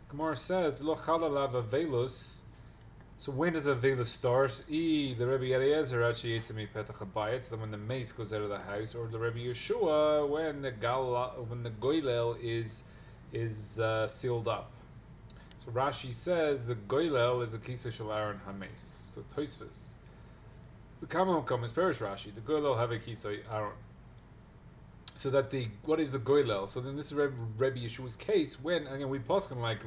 Gemara says, "Lo chalalav avelus." So when does the velus start? The Rebbe Eliezer actually eats me petach habayit. So then when the mace goes out of the house, or the Rebbe Yeshua when the goylel is sealed up. So Rashi says the goylel is a kisui shel Aaron hames. So Tosfos, the common come is perish Rashi. The goylel have a kisui Aaron. So that what is the goylel? So then this is Rebbe Yeshua's case when again we poskin like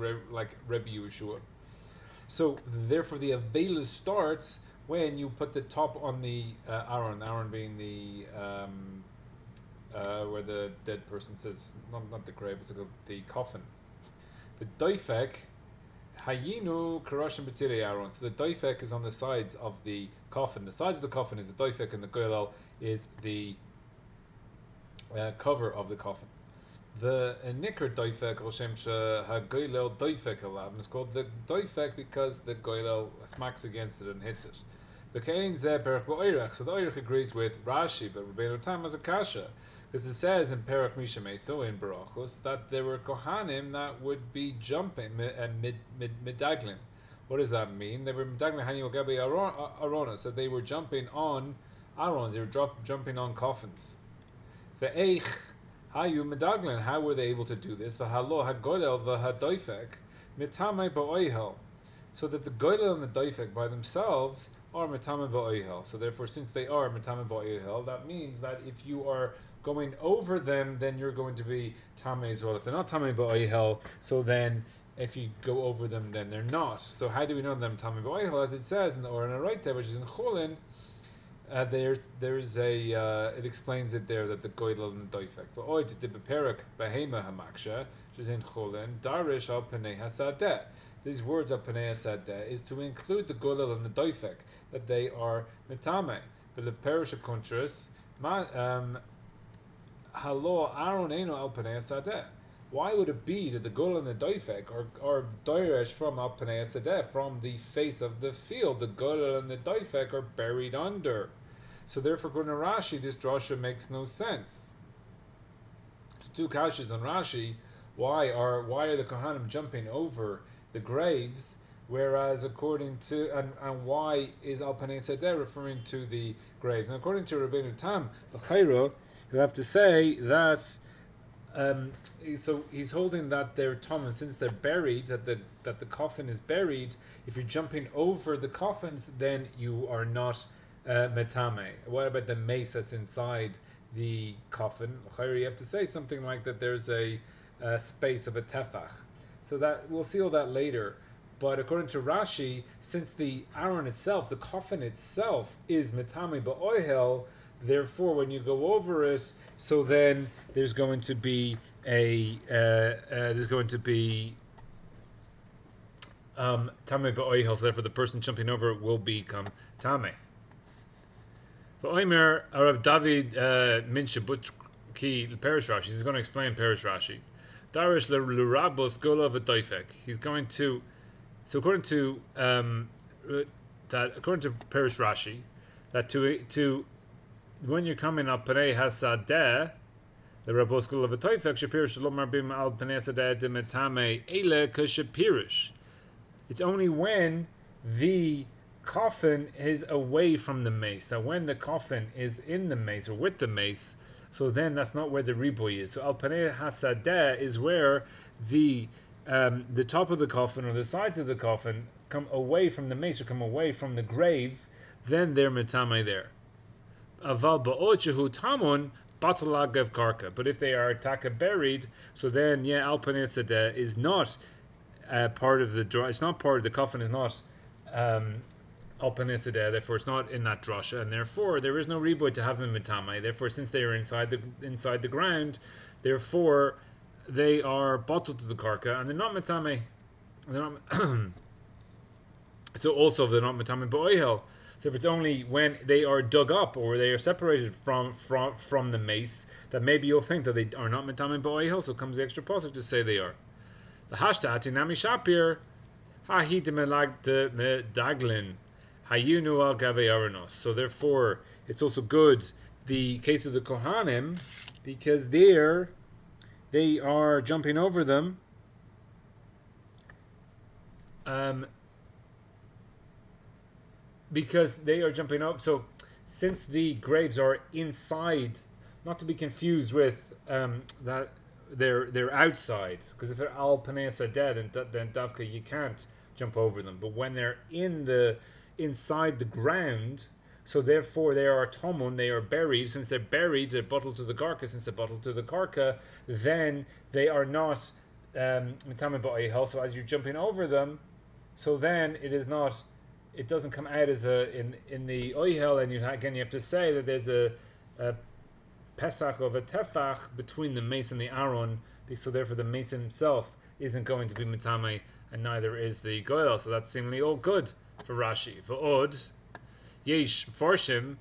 Rebbe Yeshua. So therefore, the avelus starts when you put the top on the Aaron. Aaron being the where the dead person sits, not the grave, it's the coffin. The doifek hayinu karashim b'tzirei Aaron. So the doifek is on the sides of the coffin. The sides of the coffin is the doifek, and the goylel is the cover of the coffin. The nikr doifek al shem ha-goylel doifek alav, and it's called the doifek because the goylel smacks against it and hits it. The kain zeh perach ba'orach, so the Orach agrees with Rashi, but Rabbeinu Tam has a kasha, because it says in perach mishameso in Barachos that there were kohanim that would be jumping midaglin. What does that mean? They were midaglin hani ogabe arona, so they were jumping on arons, they were jumping on coffins. The eich Hayu medaglin, how were they able to do this? V'halo hagoylel v'hadoifek mitamei ba'oihel, so that the goylel and the doifek by themselves are mitamei ba'oihel. So therefore, since they are mitamei ba'oihel, that means that if you are going over them, then you're going to be tamei as well. If they're not tamei ba'oihel, so then if you go over them, then they're not. So how do we know them tamei ba'oihel? As it says in the Or and right there, which is in Cholin. There's a it explains it there that the goydel and the doifek. V'oid the beperak behema hamaksha, which is in Cholin, darish al penei hasadeh. These words al penei hasadeh is to include the goydel and the doifek, that they are metame. But the perish of contrast, halo Aaron eno al penei hasadeh. Why would it be that the goydel and the doifek are darish from al penei hasadeh, from the face of the field? The goydel and the doifek are buried under. So therefore, according to Rashi, this drasha makes no sense. It's two kashas on Rashi. Why are the Kohanim jumping over the graves? Whereas according to and why is Al Panei Sedeh referring to the graves? And according to Rabbeinu Tam, l'chayro, you have to say that. So he's holding that they're tomim, since they're buried, that the coffin is buried. If you're jumping over the coffins, then you are not metame. What about the mace that's inside the coffin? You have to say something like that. There's a space of a tefach. So that we'll see all that later. But according to Rashi, since the Aaron itself, the coffin itself, is metame ba'oihel, therefore when you go over it, so then there's going to be tame ba'oihel. So therefore the person jumping over it will become tame. V'oimer Arav David Minshabut ki Perish Rashi. He's going to explain Perish Rashi. Darish l'rabos gola v'doifek. He's going to. So according to Perish Rashi, that to when you're coming up Penei Hasadeh, the rabos gola v'doifek shapirish lo marbim al Penei Hasadeh demetame ele kashapirish. It's only when the coffin is away from the mace. That when the coffin is in the mace or with the mace, so then that's not where the riboy is. So al panei hasadeh is where the top of the coffin or the sides of the coffin come away from the mace or come away from the grave. Then they're metame there. Aval ba'ochehu tamun batalagav karka. But if they are taka buried, so then al panei hasadeh is not part of the. It's not part of the coffin. Is not. Therefore it's not in that drasha, and therefore there is no riboy to have them mitame. Therefore, since they are inside the ground, therefore they are bottled to the karka, and they're not mitame. They're not. So also they're not mitame ba'oihel. So if it's only when they are dug up or they are separated from the mace, that maybe you'll think that they are not mitame ba'oihel. So comes the extra pasuk to say they are. The hashtag tinami shapir hahit melag medaglin. So therefore, it's also good the case of the Kohanim, because they are jumping over them. because they are jumping up. So since the graves are inside, not to be confused with that they're outside, because if they're al panesa dead, then davka you can't jump over them. But when they're inside the ground, so therefore they are tomun, they are buried. Since they're buried, they're bottled to the garka. Since they're bottled to the garka, then they are not mitame ba'ihel. So as you're jumping over them, so then it is not. It doesn't come out as in the oihel, and you have to say that there's a pesach of a tefach between the mace and the aron, so therefore the mace himself isn't going to be mitame, and neither is the goel. So that's seemingly all good for Rashi. For Od, yesh forshim,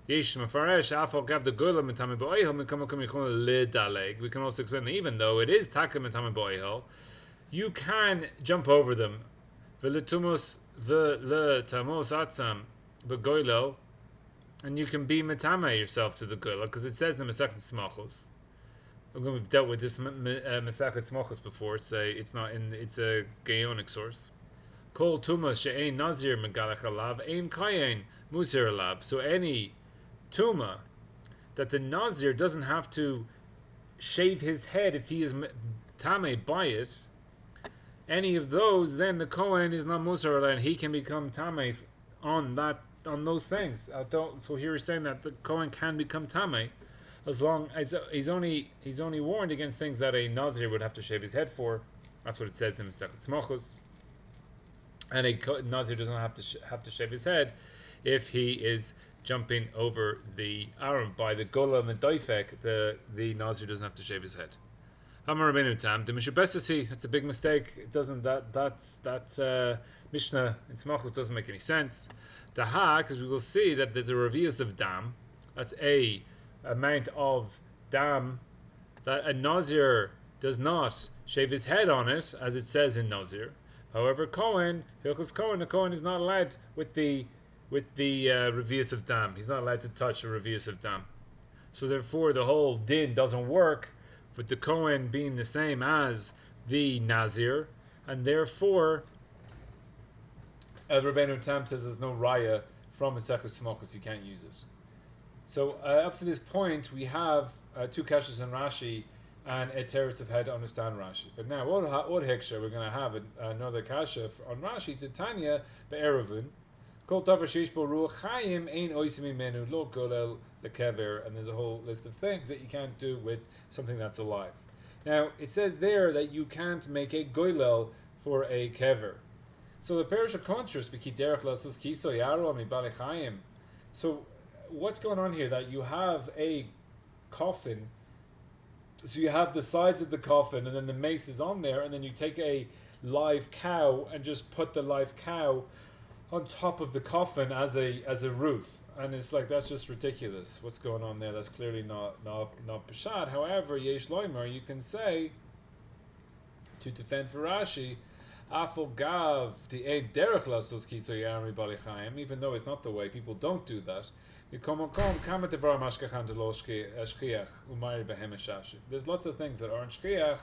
yesh mafaresh afal gav the goel mitame ba'oihel mikamokum yichon ledaleg. We can also explain that even though it is taka mitame ba'oihel, you can jump over them. V'letumus the tamos atzam begoilel, and you can be metame yourself to the goilel, because it says in the Mesechut Smachos. We've dealt with this Mesechut Smachos before. It's a Gaonic source. Kol tumas she'ein nazir megalech alav ein kayin musir alav. So any tuma that the nazir doesn't have to shave his head if he is tame by it. Any of those, then the Kohen is not Musar, and he can become Tameh on those things. So here he's saying that the Kohen can become Tameh as long as he's only warned against things that a Nazir would have to shave his head for. That's what it says in Mesechut Smachos. And a Nazir doesn't have to shave his head if he is jumping over the Aram by the Gola and the Doifek. The Nazir doesn't have to shave his head. That's a big mistake. It doesn't. That Mishnah in Smachos doesn't make any sense. Because we will see that there's a revius of dam. That's a amount of dam that a nazir does not shave his head on it, as it says in Nazir. However, Kohen, Hilchos Kohen, the Kohen is not allowed with the revius of dam. He's not allowed to touch a revius of dam. So therefore, the whole din doesn't work, with the Kohen being the same as the Nazir, and therefore Rabbeinu Tam says there's no raya from Mesechut Smachos, you can't use it. So up to this point we have two kashas in Rashi and a teretz of how to understand Rashi. But now what heksha we're going to have another kasha on Rashi. Titania be'erevun kol tavar sheish bo ruach Chayim ein oisim imenu lo golel lekever, and there's a whole list of things that you can't do with something that's alive. Now it says there that you can't make a goylel for a kever. So the parish of contrast v'kiderach lasus kiso yaro mibale Chayim. So what's going on here? That you have a coffin. So you have the sides of the coffin, and then the mace is on there, and then you take a live cow and just put the live cow on top of the coffin as a roof, and it's like, that's just ridiculous. What's going on there? That's clearly not Pshat. However, Yesh Loimer, you can say to defend for Rashi, Afal Gav the Eid Derech Lasos Kiso Yarmi Bali Chayim, even though it's not the way, people don't do that. There's lots of things that aren't shchiach,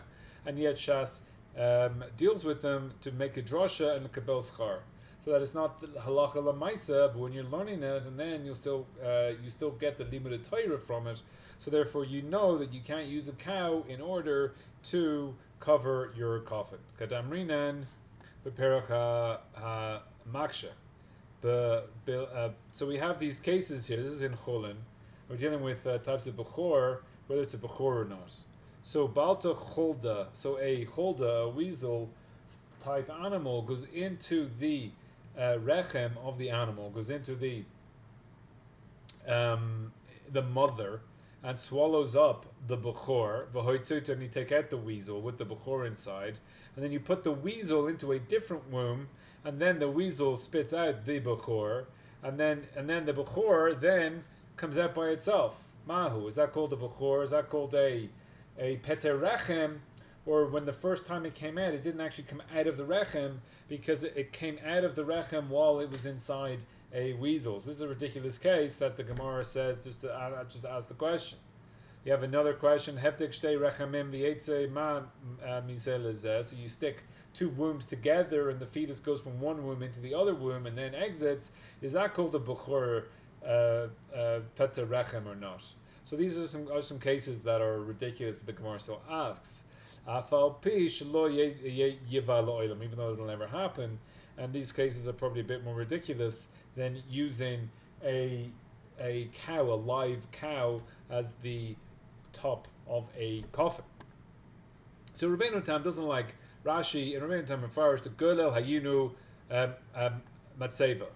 and yet Shas deals with them to make a drasha and a kabel schar, so that it's not halacha lamaisa, but when you're learning it, and then you still get the limud Torah from it. So therefore, you know that you can't use a cow in order to cover your coffin. Kadamrinan beperach maksha. So we have these cases here. This is in Cholin. We're dealing with types of bechor, whether it's a bechor or not. So balta cholda, so a cholda, a weasel type animal, goes into the rechem of the animal, goes into the mother, and swallows up the bechor. V'hoitzut, and you take out the weasel with the bechor inside, and then you put the weasel into a different womb, and then the weasel spits out the bechor, and then the bechor then comes out by itself. Mahu, is that called a bechor? Is that called a peter rechem? Or when the first time it came out, it didn't actually come out of the rechem, because it came out of the rechem while it was inside a weasel. So this is a ridiculous case that the Gemara says, just to ask the question. You have another question. Heftik shtei rechamim v'yetze ma mizel lezeh. So you stick two wombs together, and the fetus goes from one womb into the other womb, and then exits. Is that called a bechor peta rechem or not? So these are some cases that are ridiculous. But the Gemara still asks, afal pi shelo yiva lo'olam, even though it'll never happen. And these cases are probably a bit more ridiculous than using a cow, a live cow, as the top of a coffin. So Rabbeinu Tam doesn't like Rashi, and Rabbeinu Tam refers to Golel Hayinu Matseva.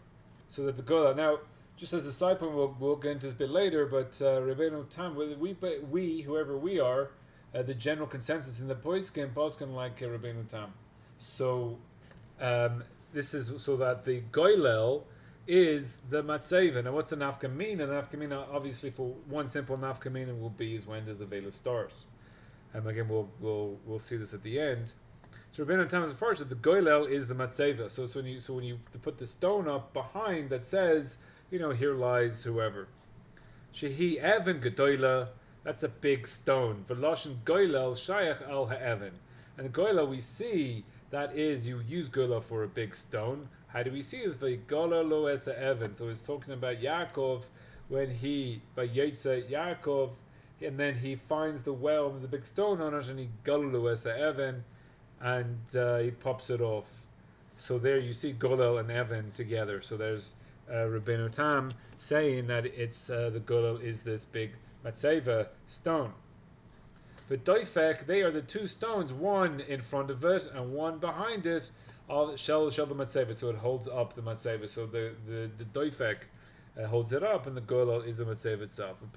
So that the Golel, now, just as a side point, we'll get into this a bit later, but Rabbeinu Tam, we, whoever we are, the general consensus in the Poskin like Rabbeinu Tam. So this is so that the Golel is the matzeva. Now, what's the nafkamina? The nafkamina, obviously, for one simple nafkamina, will be is when does the vela start. Again, we'll see this at the end. So Rabbeinu Tam is first that the goylel is the matzeva. So when you put the stone up behind that says, here lies whoever. Shehi evan gedoyla. That's a big stone. V'loshen goylel shayach al ha'evan. And goylel, we see that is you use goylel for a big stone. How do we see this? V'gola lo esa evan. So it's talking about Yaakov when he by Yetze Yaakov, and then he finds the well and there's a big stone on it, and he gola lo esa evan, and he pops it off. So there you see Golel and Evan together. So there's Rabbeinu Tam saying that it's the Golel is this big matzeva stone. But doifek, they are the two stones, one in front of it and one behind it. Shell the matzeva, so it holds up the matzeva. So the doifek holds it up, and the golel is the matzeva itself. And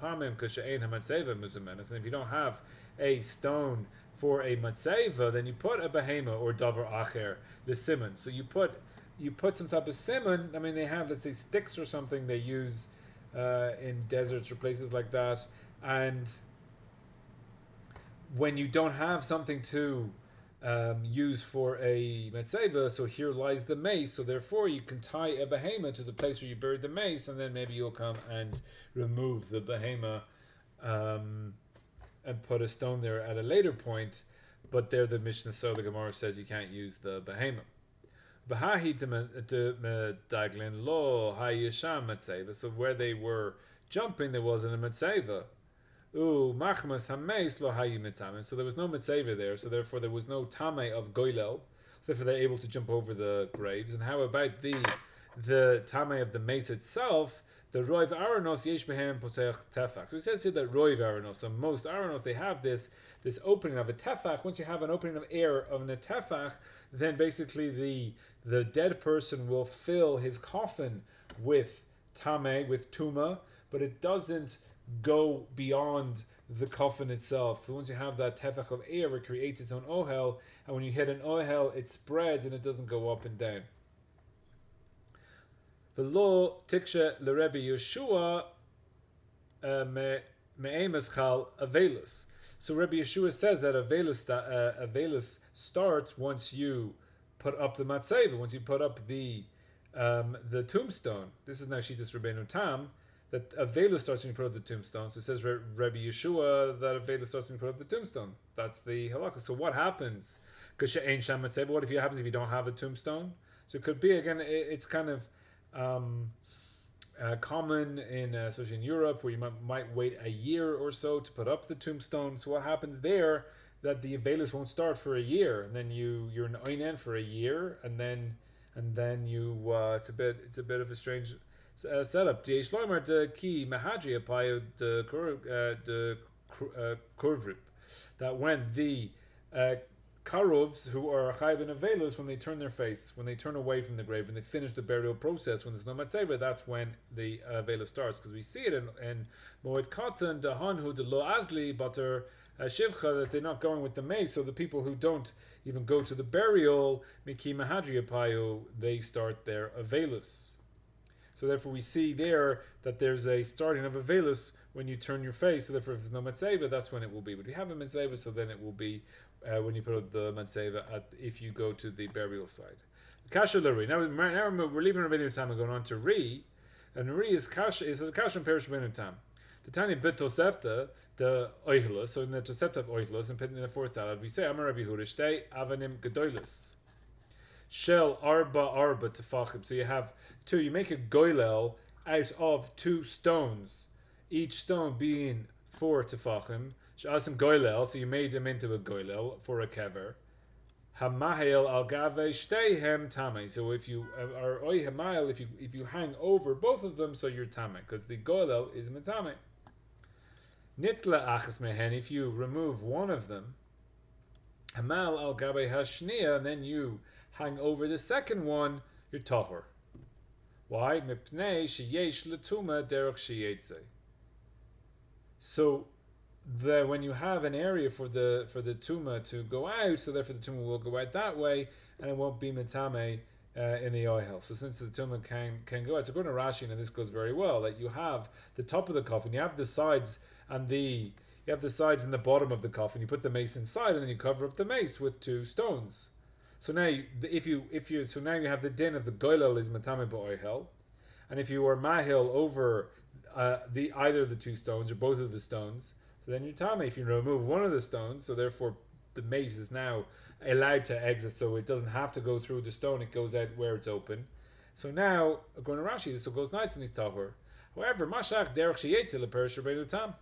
if you don't have a stone for a matzeva, then you put a behema or davar acher, the siman. So you put some type of siman. I mean, they have, let's say, sticks or something they use in deserts or places like that. And when you don't have something to use for a metzeva, so here lies the mace, so therefore you can tie a behema to the place where you buried the mace, and then maybe you'll come and remove the behema and put a stone there at a later point. But there the Mishnah, so the Gemara says you can't use the behema. So where they were jumping, there wasn't a metzeva. So there was no mitzvah there, so therefore there was no tamei of goylel, so therefore they're able to jump over the graves. And how about the tamei of the mace itself? The roiv aranos yesh behem potech tefach. So it says here that roiv aranos, so most aranos, they have this opening of a tefach. Once you have an opening of air of a tefach, then basically the dead person will fill his coffin with tamei, with tuma, but it doesn't go beyond the coffin itself. So once you have that tefach of air, it creates its own ohel, and when you hit an ohel, it spreads and it doesn't go up and down. The law tiksha l'Rebbe Yeshua me'emeschal avelus. So Rebbe Yeshua says that avelus starts once you put up the matzeva, once you put up the tombstone. This is now Shittas Rabbeinu Tam, that Avela starts when you put up the tombstone. So it says Rebbe Yeshua that Avela starts when you put up the tombstone. That's the halakha. So what happens? What if it happens if you don't have a tombstone? So it could be, again, it's kind of common in especially in Europe, where you might wait a year or so to put up the tombstone. So what happens there? That the Avelis won't start for a year, and then you're an oinen for a year, and then you it's a bit of a strange setup. That when the karovs who are chayv and avelos, when they turn their face, when they turn away from the grave, when they finish the burial process, when there's no matzeva, that's when the avela starts. Because we see it in moed katan dahanhu de lo azli butter shivcha, that they're not going with the mace. So the people who don't even go to the burial, miki mahadri apayu, they start their avelos. So therefore we see there that there's a starting of a velus when you turn your face. So therefore if there's no matzeva, that's when it will be. But if you have a matzeva, so then it will be when you put up the matzeva if you go to the burial site. Kasha l'ri. Now we're leaving Rabbeinu Tam and going on to Ri. And Ri is Kasha, it says Kasha and Perish Rabbeinu Tam. The Tanya bit Tosefta, the Oihlus, so in the Tosefta of Oihlus, and in the fourth dalad, we say, Amar Rabbi Huda, Shtei Avanim Gedoilus. Shel Arba Tefachim. So you have two, you make a goylel out of two stones, each stone being 4 tefachim. Sh'asim goylel, so you made them into a goylel for a kever. Hamahel al gave shteihem tame. So if you are oy hamayel, if you hang over both of them, so you're tame, because the goylel is metame. Nitla achas mehen, if you remove one of them, hamal al gabe hashnia, and then you hang over the second one, you're tahor. Why? Mipnei sheyesh letuma derech sheyetze. So when you have an area for the tuma to go out, so therefore the tuma will go out that way, and it won't be metame in the oil. So since the tuma can go out, so according to Rashi, and this goes very well, that you have the top of the coffin, you have the sides and the bottom of the coffin. You put the mace inside, and then you cover up the mace with 2 stones. So now, now you have the din of the goylel is matame ba'oihel, and if you are mahil over either of the 2 stones or both of the stones, so then you're tame. If you remove one of the stones, so therefore the mace is now allowed to exit, so it doesn't have to go through the stone; it goes out where it's open. So now, according to Rashi, this goes nights in his tahor. However, mashach derech sheyetze leperish Rabbeinu Tam.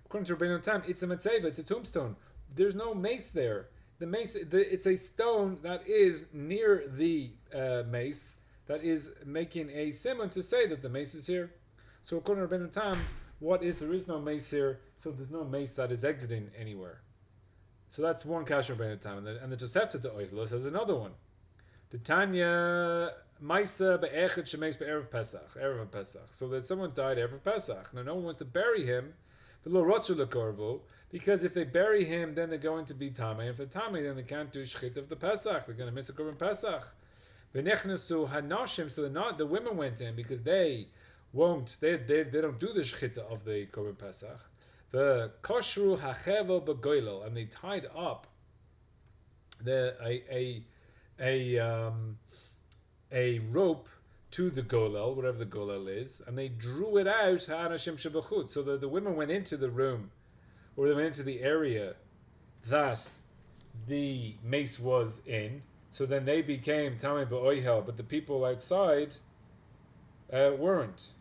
According to Rabbeinu Tam, it's a metzeva, it's a tombstone. There's no mace there. The mace, it's a stone that is near the mace that is making a simon to say that the mace is here. So according to Rabbeinu Tam, there is no mace here, so there's no mace that is exiting anywhere. So that's one kasher Rabbeinu Tam, and the Tosefta to Oichlos has another one. The Tanya Maisa be'echet shemeis be'erev Pesach. So that someone died erev Pesach. Now no one wants to bury him, because if they bury him, then they're going to be tame. And if they're tame, then they can't do shchit of the Pesach. They're going to miss the korban Pesach. V'nechnesu hanashim, so the women went in because they don't do the shchita of the korban Pesach. The koshru hachevel begoylel, and they tied up a rope to the golel, whatever the golel is, and they drew it out ha'anashim shebachut. So the women went into the room, or they went into the area that the mace was in. So then they became tamei ba'oihel, but the people outside weren't.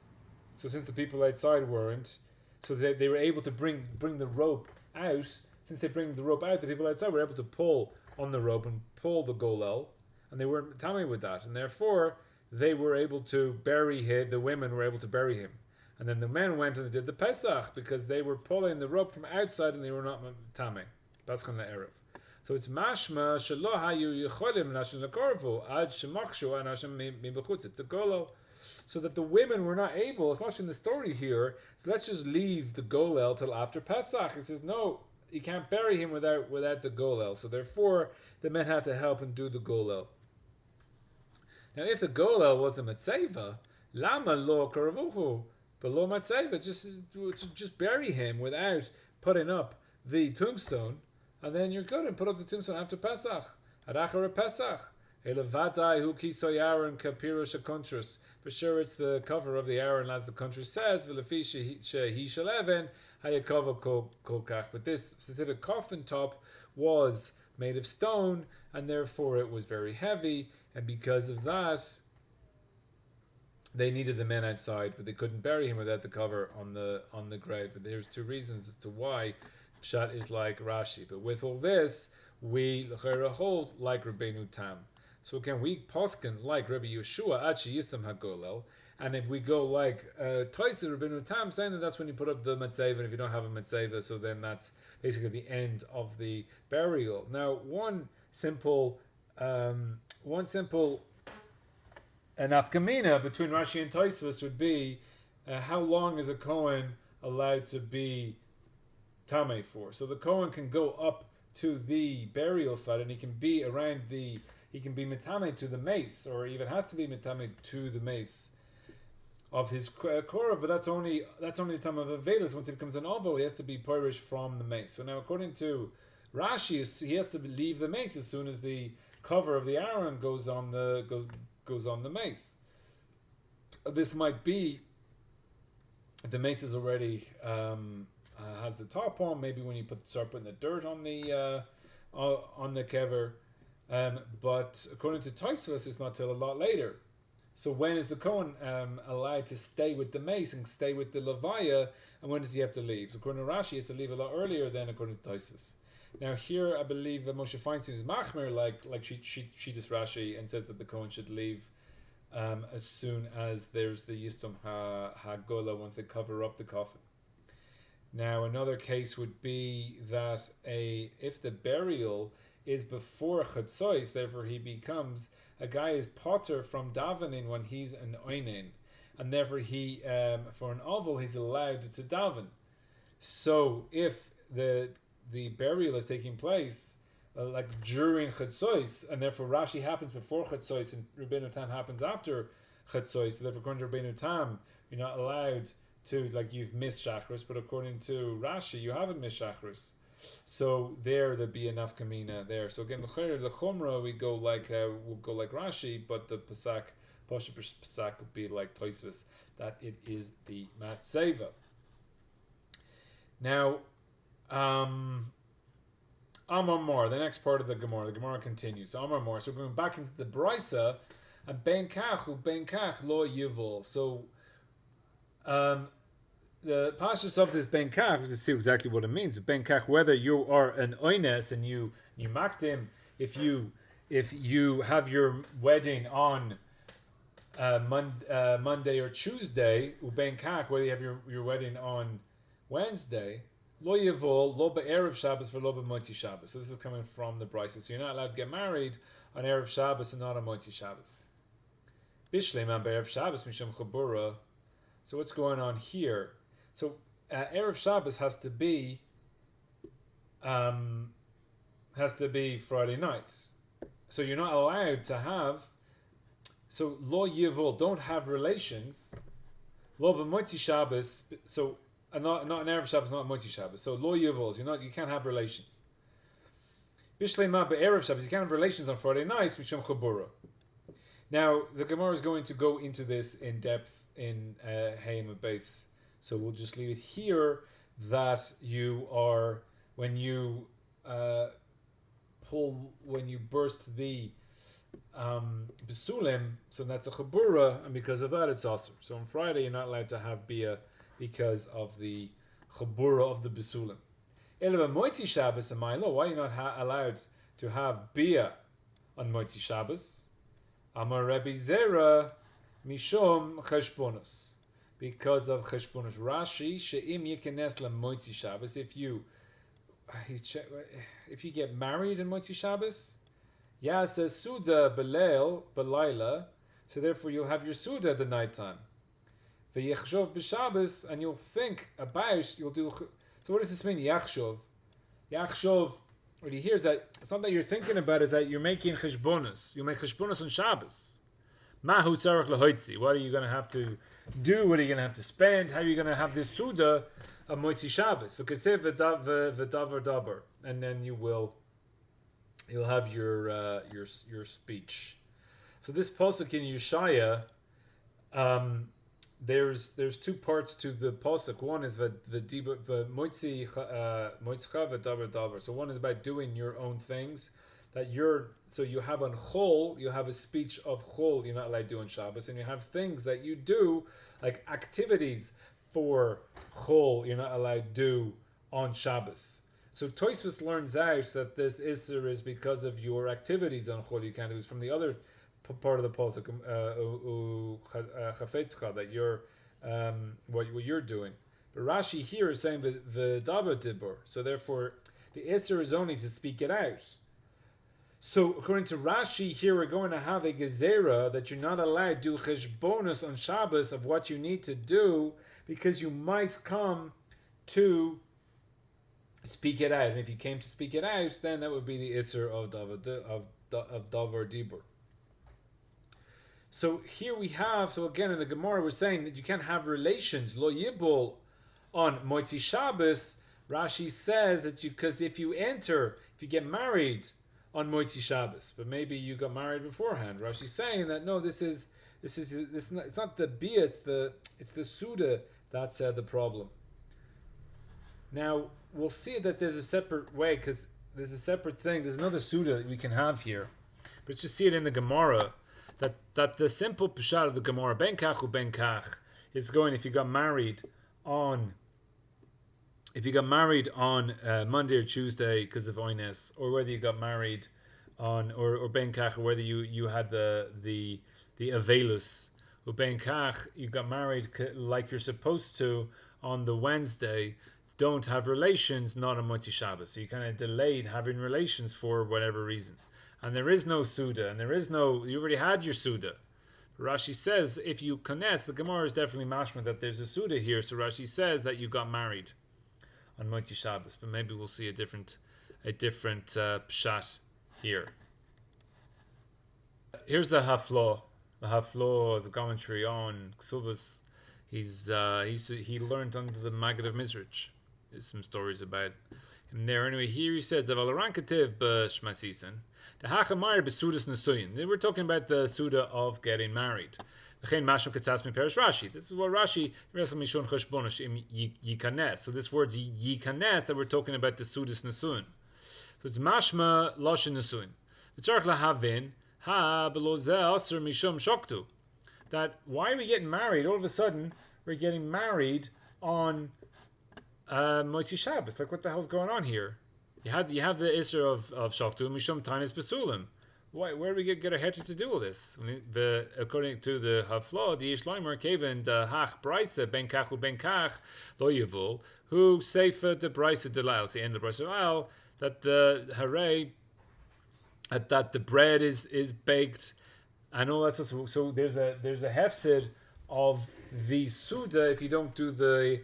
So since the people outside weren't, so they were able to bring the rope out. Since they bring the rope out, the people outside were able to pull on the rope and pull the golel, and they weren't tamei with that, and therefore they were able to bury him. The women were able to bury him, and then the men went and they did the Pesach because they were pulling the rope from outside and they were not tamei. That's kind of erev. So it's mashma shelo hayu yicholim nashim lekorvu ad shemakshu anashim mibachutz. It's a golel, so that the women were not able. It's watching the story here. So let's just leave the golel till after Pesach. It says no, you can't bury him without the golel. So therefore, the men had to help and do the golel. Now, if the golel was a matzeva, lama lo karavuhu, but lo matzeva, just bury him without putting up the tombstone, and then you're good and put up the tombstone after Pesach. Arachar Pesach. Elevadai hu kisoy Aaron kapirush akontros. For sure, it's the cover of the Aaron, as the country says. V'lefi shehi sheleven hayakova kol kach. But this specific coffin top was made of stone, and therefore it was very heavy. And because of that, they needed the men outside, but they couldn't bury him without the cover on the grave. But there's 2 reasons as to why Pshat is like Rashi. But with all this, we hold like Rabbeinu Tam. So again, we Poskin like Rabbi Yeshua Achi Yisam HaGolel, and if we go like Taisa Rabbeinu Tam, saying that that's when you put up the Matzeva, and if you don't have a Matzeva, so then that's basically the end of the burial. Now, one simple nafkamina between Rashi and Tosfos would be how long is a Kohen allowed to be tamei for? So the Kohen can go up to the burial site and he can be metame to the mace, or even has to be metame to the mace of his korah, but that's only the time of Avelis. Once he becomes an oval, he has to be purish from the mace. So now, according to Rashi, he has to leave the mace as soon as the cover of the Aaron goes on the mace. This might be the mace is already has the top on. Maybe when you start putting the dirt on the kever, but according to Tosfos, it's not till a lot later. So when is the Kohen allowed to stay with the mace and stay with the levaya, and when does he have to leave? So according to Rashi, he has to leave a lot earlier than according to Tosfos. Now here, I believe Moshe Feinstein is machmer, like she does Rashi, and says that the Kohen should leave as soon as there's the Yistum HaGola, once they cover up the coffin. Now another case would be that if the burial is before Chatzois, therefore he becomes, a guy is potter from davening when he's an oinen, and therefore he, for an oval, he's allowed to daven. So if the burial is taking place like during Chatzois, and therefore Rashi happens before Chatzois and Rabbeinu Tam happens after Chatzois, so therefore according to Rabbeinu Tam, you're not allowed to, like, you've missed Shachris, but according to Rashi, you haven't missed Shachris. So there'd be enough kamina there. So again, the chumrah we'll go like Rashi, but the pasak, Pasha pasak would be like Tosfos, that it is the matzeva. Now, Amar Mor, the next part of the Gemara continues. So Amar Mor, so we're going back into the Brisa, and Ben Kach lo yivol. So, the pashas of this Ben Kach, we see exactly what it means. Ben Kach, whether you are an oines and you makdim, if you have your wedding on Monday or Tuesday, Ben Kach, whether you have your wedding on Wednesday, lo yivol, lo be'erev Shabbos for lo be'motzi Shabbos. So this is coming from the Brisa. So you're not allowed to get married on erev Shabbos and not on motzi Shabbos. Bishlei man be'erev Shabbos mishum chabura. So what's going on here? So erev Shabbos has to be Friday nights. So you're not allowed to have. So lo yivol, don't have relations. Lo be'motzi Shabbos. So not an erev Shabbos, not motzi Shabbos. So lo yivol, you can't have relations. Bishlei ma be'erev Shabbos, you can't have relations on Friday nights. Mishum chabura. Now the Gemara is going to go into this in depth in Hayim and Base. So we'll just leave it here that you are, when you burst the besulim, so that's a chabura, and because of that it's asur. So on Friday you're not allowed to have bia because of the chabura of the besulim. Eleva moitzi Shabbos and Milo, why are you not allowed to have bia on moitzi Shabbos? Amar Rebbe Zera mishom cheshbonos. Because of cheshbonos. Rashi she'im yikenes lemoitzi Shabbos. If you get married in moitzi Shabbos, yeah, says suda beleil belayla. So therefore you'll have your suda at the nighttime. V'yechshov b'Shabbos, and you'll think about, you'll do. So what does this mean? Yachshov. What he hears that it's not that you're thinking about, is that you're making cheshbonos. You make cheshbonos on Shabbos. Mahu tzarech lehoitzi. What are you going to have to do? What are you going to have to spend? How are you going to have this suda of moitzi Shabbos? V'ketzev v'davar davar, and then you'll have your speech. So this pasuk in Yeshaya, there's two parts to the pasuk. One is moitzi v'davar davar. So one is about doing your own things. So you have on chol, you have a speech of chol, you're not allowed to do on Shabbos, and you have things that you do, like activities for chol, you're not allowed to do on Shabbos. So Tosfos learns out that this isser is because of your activities on chol, you can't do. It's from the other part of the pasuk, chafetzcha, that you're what you're doing. But Rashi here is saying the dabar dibur, so therefore the isser is only to speak it out. So according to Rashi, here we're going to have a gezerah that you're not allowed to do cheshbonos on Shabbos of what you need to do, because you might come to speak it out. And if you came to speak it out, then that would be the isser of davar dibur. So here we have, so again in the Gemara we're saying that you can't have relations, lo yibol, on moitzi Shabbos. Rashi says that because if you get married on moitzi Shabbos, but maybe you got married beforehand. Rashi's saying that no, it's not the bia, it's the suda That's the problem. Now, we'll see that there's a separate way, because there's a separate thing. There's another Suda we can have here. But just see it in the Gemara, that the simple Peshat of the Gemara, ben kach u ben kach, is going if you got married on Monday or Tuesday because of Oines, or whether you got married on, or ben kach, or whether you had the Avelus, or ben kach, you got married like you're supposed to on the Wednesday, don't have relations, not on Motzi Shabbos. So you kind of delayed having relations for whatever reason. And there is no Suda, and you already had your Suda. Rashi says, if you connect, the Gemara is definitely mashma that there's a Suda here, so Rashi says that you got married on Motzi Shabbos, but maybe we'll see a different pshat here. Here's the Haflah. The Haflah is a commentary on Ksubas. He learned under the Maggid of Mizrach. There's some stories about him there. Anyway, here he says, they were talking about the Suda of getting married. This is what Rashi, so this word yikanes that we're talking about the Sudas Nesuin. So it's mashma loshin Nesuin. That why are we getting married? All of a sudden, we're getting married on Motzi Shabbos. Like, what the hell's going on here? You have the Isser of Shoktu, Mishum Tanis Besulim. Where do we get our head to do all this? According to the Haflah, the Ishleimer Kaven, the Hach Braisa, Ben Kachu Ben Kach, Lo Yevul, who Seifa the Braisa Delal, the end of the Braisa Delal, that the Hare, that the bread is baked, and all that stuff. So there's a hefsid of the Suda if you don't do the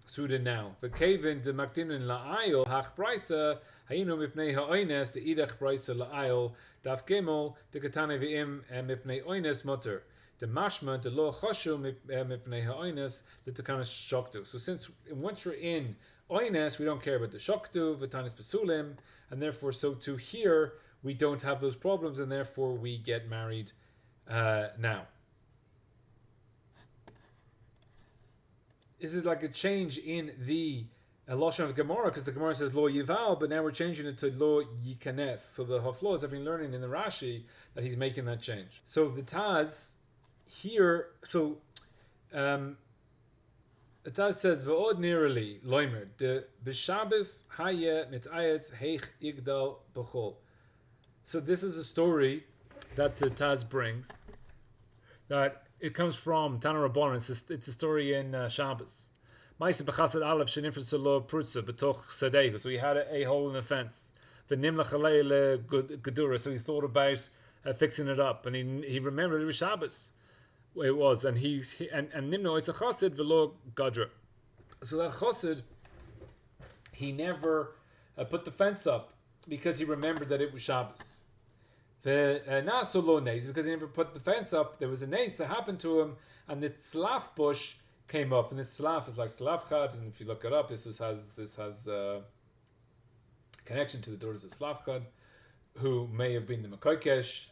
Suda now. The Kaven de Makdinin La'ayil Hach Braisa. Hayinu mipnei ha'oines the idach braisa la'ayil daf gimel the katane v'im mipnei oines mutter the mashma the lo choshu mipnei ha'oines the takanas shoktu. So once we're in oines, we don't care about the shoktu v'tanis besulim, and therefore so too here we don't have those problems, and therefore we get married now. This is like a change in the lashon of Gemara, because the Gemara says lo yival, but now we're changing it to lo yikanes. So the Haflah is definitely learning in the Rashi that he's making that change. So the Taz here, the Taz says v'ordinarily loimer the b'Shabbos hayeh mitayetz heich igdal b'chol. So this is a story that the Taz brings, that it comes from Tana Rabbanan. It's a story in Shabbos. So he had a hole in the fence. So he thought about fixing it up, and he remembered it was Shabbos. It was, and Nimno is a chassid v'lo gadra. So that chassid, he never put the fence up because he remembered that it was Shabbos. The nasolo nes, because he never put the fence up, there was a nes that happened to him, and the tzlaf bush came up, and this tzlaf is like tzlafchad, and if you look it up, this has connection to the daughters of tzlafchad, who may have been the Mekoikesh.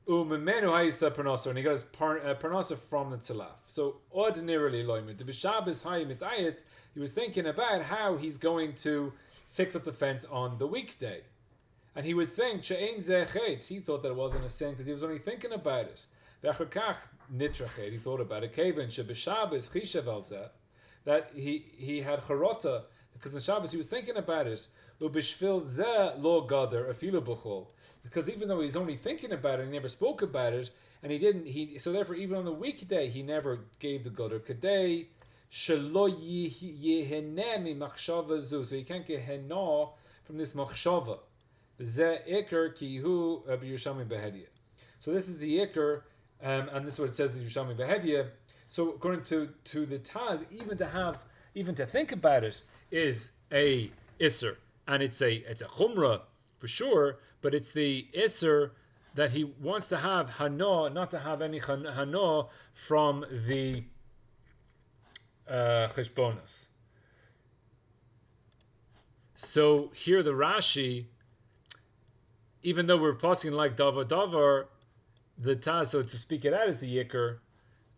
Umemenu hayisa parnasa, and he got his parnasa from the tzlaf. So ordinarily, loimed the b'Shabbos hayim mitzayetz, he was thinking about how he's going to fix up the fence on the weekday, and he would think she'ein zechet. He thought that it wasn't a sin because he was only thinking about it. He thought about it. That he had charota because in Shabbos he was thinking about it. Because even though he's only thinking about it, he never spoke about it, and he didn't. So therefore, even on the weekday, he never gave the gutter. Kadei shelo yehenemi machshava zu. So he can't get hena from this machshava. Ze ikar kihu b'Yerushalmi behediyah. So this is the ikar. And this is what it says in Yerushalmi Behediyah. So according to the Taz, even to think about it is a isser, and it's a chumrah for sure. But it's the isser that he wants to have hana, not to have any hana from the cheshbonos. So here the Rashi, even though we're passing like davar, the Taz, so to speak it out is the Yikr,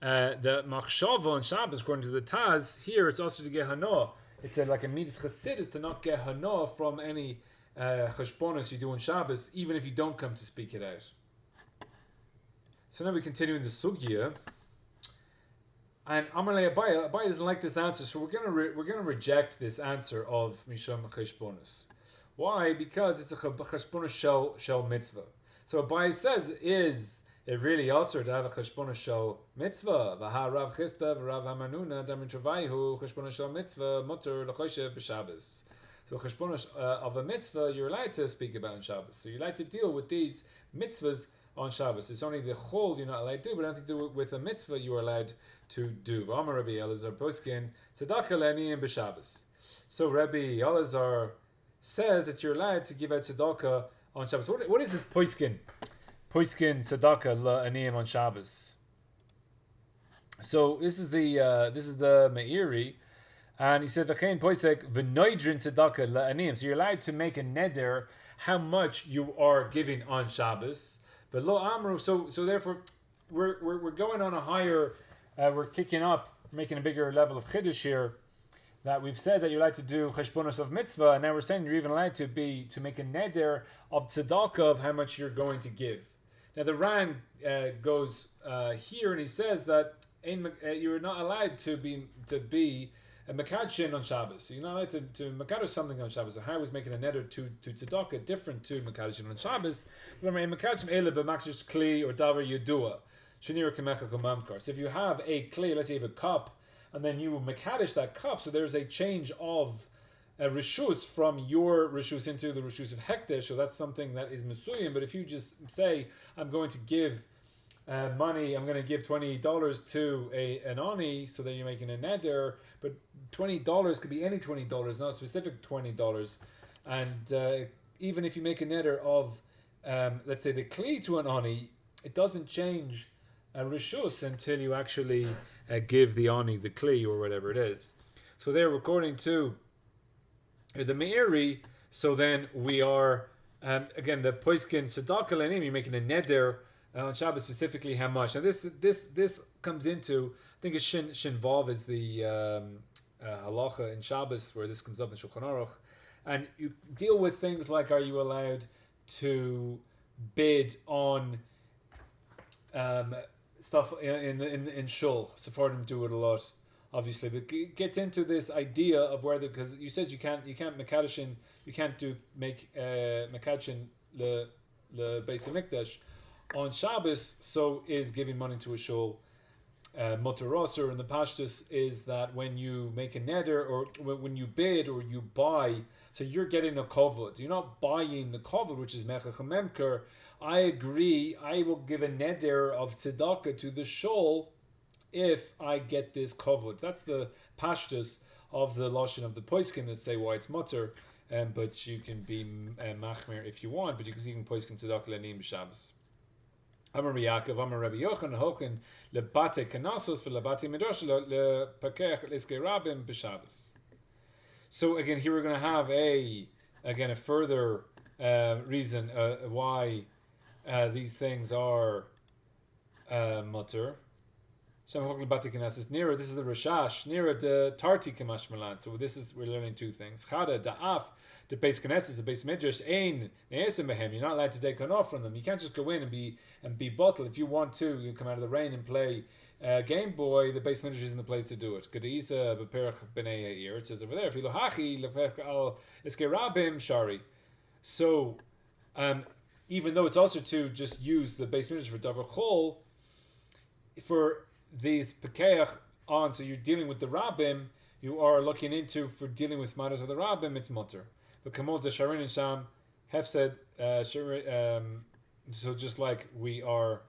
the machshava on Shabbos, according to the Taz, here it's also to get hana. It's like a midas chassidus to not get hana from any cheshbonos you do on Shabbos, even if you don't come to speak it out. So now we continue in the sugya, and Amarle Abai doesn't like this answer, so we're gonna reject this answer of misham cheshbonos. Why? Because it's a cheshbonos shel mitzvah. So Abai says, is it really also to have a cheshbonos shel mitzvah? V'ha Rav Chista v'Rav Hamanuna damin travaihu cheshbonos shel mitzvah mutter l'choshev b'Shabbos. So cheshbonos of a mitzvah you're allowed to speak about on Shabbos. So you're allowed to deal with these mitzvahs on Shabbos. It's only the chol you're not allowed to do, but anything to do with a mitzvah you are allowed to do. Amar Rabbi Elazar Poskin tzedakah le'aniyim b'Shabbos. So Rabbi Elazar says that you're allowed to give out tzedakah on Shabbos. What is this Poskin? Poskin tzedakah le'aniyim on Shabbos. So this is the Meiri, and he said v'chein posek ונודרין tzedakah le'aniyim. So you're allowed to make a neder how much you are giving on Shabbos. But lo amru, so therefore, we're going on a higher, we're kicking up, making a bigger level of chiddush here. That we've said that you're allowed to do cheshbonos of mitzvah, and now we're saying you're even allowed to make a neder of tzedakah of how much you're going to give. Now the Ran goes here and he says that you're not allowed to be a mekadshin on Shabbos. So you're not allowed to mekadosh something on Shabbos. So how is making a neder to tzedakah different to mekadshin on Shabbos? Remember, a mekadshin ele b'makdish kli or davar yudua shenir kamecha kumamkar. So if you have a kli, let's say you have a cup, and then you mekadosh that cup, so there's a change of rishus from your rishus into the rishus of hekdesh. So that's something that is mesuyim. But if you just say, I'm going to give money, I'm going to give $20 to an ani, so then you're making a neder, but $20 could be any $20, not a specific $20. And even if you make a neder of, let's say, the kli to an ani, it doesn't change rishus until you actually give the ani the kli or whatever it is. So they're according to the Meiri. So then we are again the poiskin tzedakah le'aniyim. You're making a neder on Shabbos specifically how much. Now this comes into, I think it's shin vav is the halacha in Shabbos where this comes up in Shulchan Aruch, and you deal with things like, are you allowed to bid on stuff in shul? Sephardim do it a lot, obviously, but it gets into this idea of whether, because you says you can't mekadeshin, you can't do make mekadeshin le Beis Hamikdash on Shabbos. So is giving money to a shul mutter roser, and the pashtus is that when you make a neder or when you bid or you buy, so you're getting a kavod. You're not buying the kavod, which is mechach memker. I agree, I will give a neder of tzedakah to the shul if I get this kavod. That's the pashtus of the lashon of the poskim that say why it's mutter, but you can be machmer if you want, but you can even poskim tzedakah le'aniyim b'Shabbos. Amar Yaakov, Amar Rabbi Yochanan, Hochin lebate kanasos v'lebate midrash lepakech l'iskei rabim b'Shabbos. So again, here we're going to have a further reason why these things are mutter. Nira, this is the Rashash. Nira de Tarti Kamash Milan. So we're learning two things. Chada da'af the Beis Knesses, the Beis Midrash ein ne'esim behem. You're not allowed to take off from them. You can't just go in and be bottled. If you want to, you come out of the rain and play Game Boy. The Beis Midrash isn't the place to do it. Gedeisa beperach b'nei ha'ir. It says over there. Filo hachi lefech al eskerabim shari. So even though it's also to just use the Beis Midrash for davar chol, for these pekeach on, so you're dealing with the rabbim, you are looking into for dealing with matters of the rabbim, it's mutter. But kamol de sharin and sham have said, so just like we are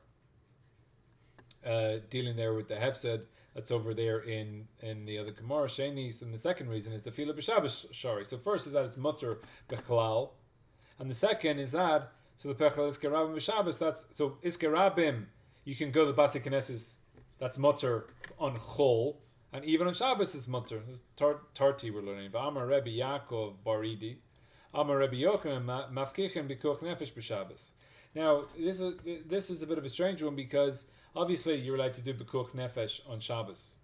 dealing there with the hefsed that's over there in the other Gemara shenis, and the second reason is the fila b'Shabbos shari. So first is that it's mutter bechlal, and the second is that so the pechal isker rabbim b'Shabbos. That's so isker rabbim. You can go to the Basi Knesses, that's mutter on chol, and even on Shabbos is mutter. This is tarti we're learning. V'amar Rebbe Yaakov Baridi, Amar Rebbe Yochanan Mafkichen b'koch nefesh b'Shabbos. Now this is a bit of a strange one because obviously you're allowed to do Bekuch Nefesh on Shabbos.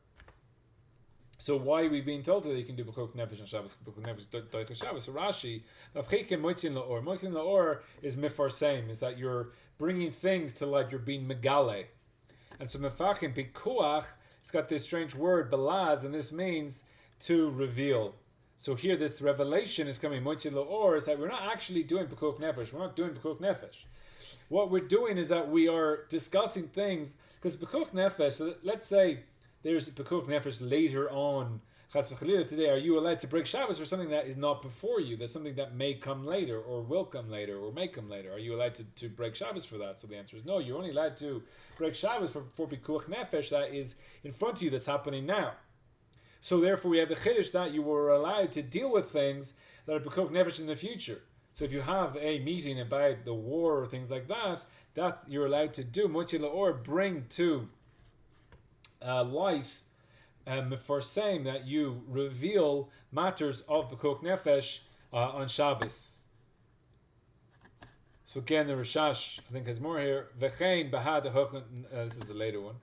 So why are we being told that you can do Bekuch Nefesh on Shabbos? Bekuch Nefesh Doicha Shabbos. So Rashi, Avchikim Moitzin La'or. Moitzin La'or is Mefarseim, is that you're bringing things to light, you're being Megale. And so Mefachim, Bikuach, it's got this strange word, Balaz, and this means to reveal. So here this revelation is coming, Moitzin La'or, is that we're not actually doing Bekuch Nefesh. We're not doing Bekuch Nefesh. What we're doing is that we are discussing things, because Bekuch Nefesh, so let's say, there's Bekuch Nefesh later on. Chas v'chalila today, are you allowed to break Shabbos for something that is not before you? That's something that may come later, or will come later, or may come later. Are you allowed to break Shabbos for that? So the answer is no. You're only allowed to break Shabbos for Bekuch Nefesh that is in front of you, that's happening now. So therefore, we have the chiddush that you were allowed to deal with things that are Bekuch Nefesh in the future. So if you have a meeting about the war or things like that, that you're allowed to do. Motzi la'or, bring to light, for saying that you reveal matters of Bekuch Nefesh on Shabbos. So again, the Rishash, I think, has more here. V'chein bahad hochin. This is the later one.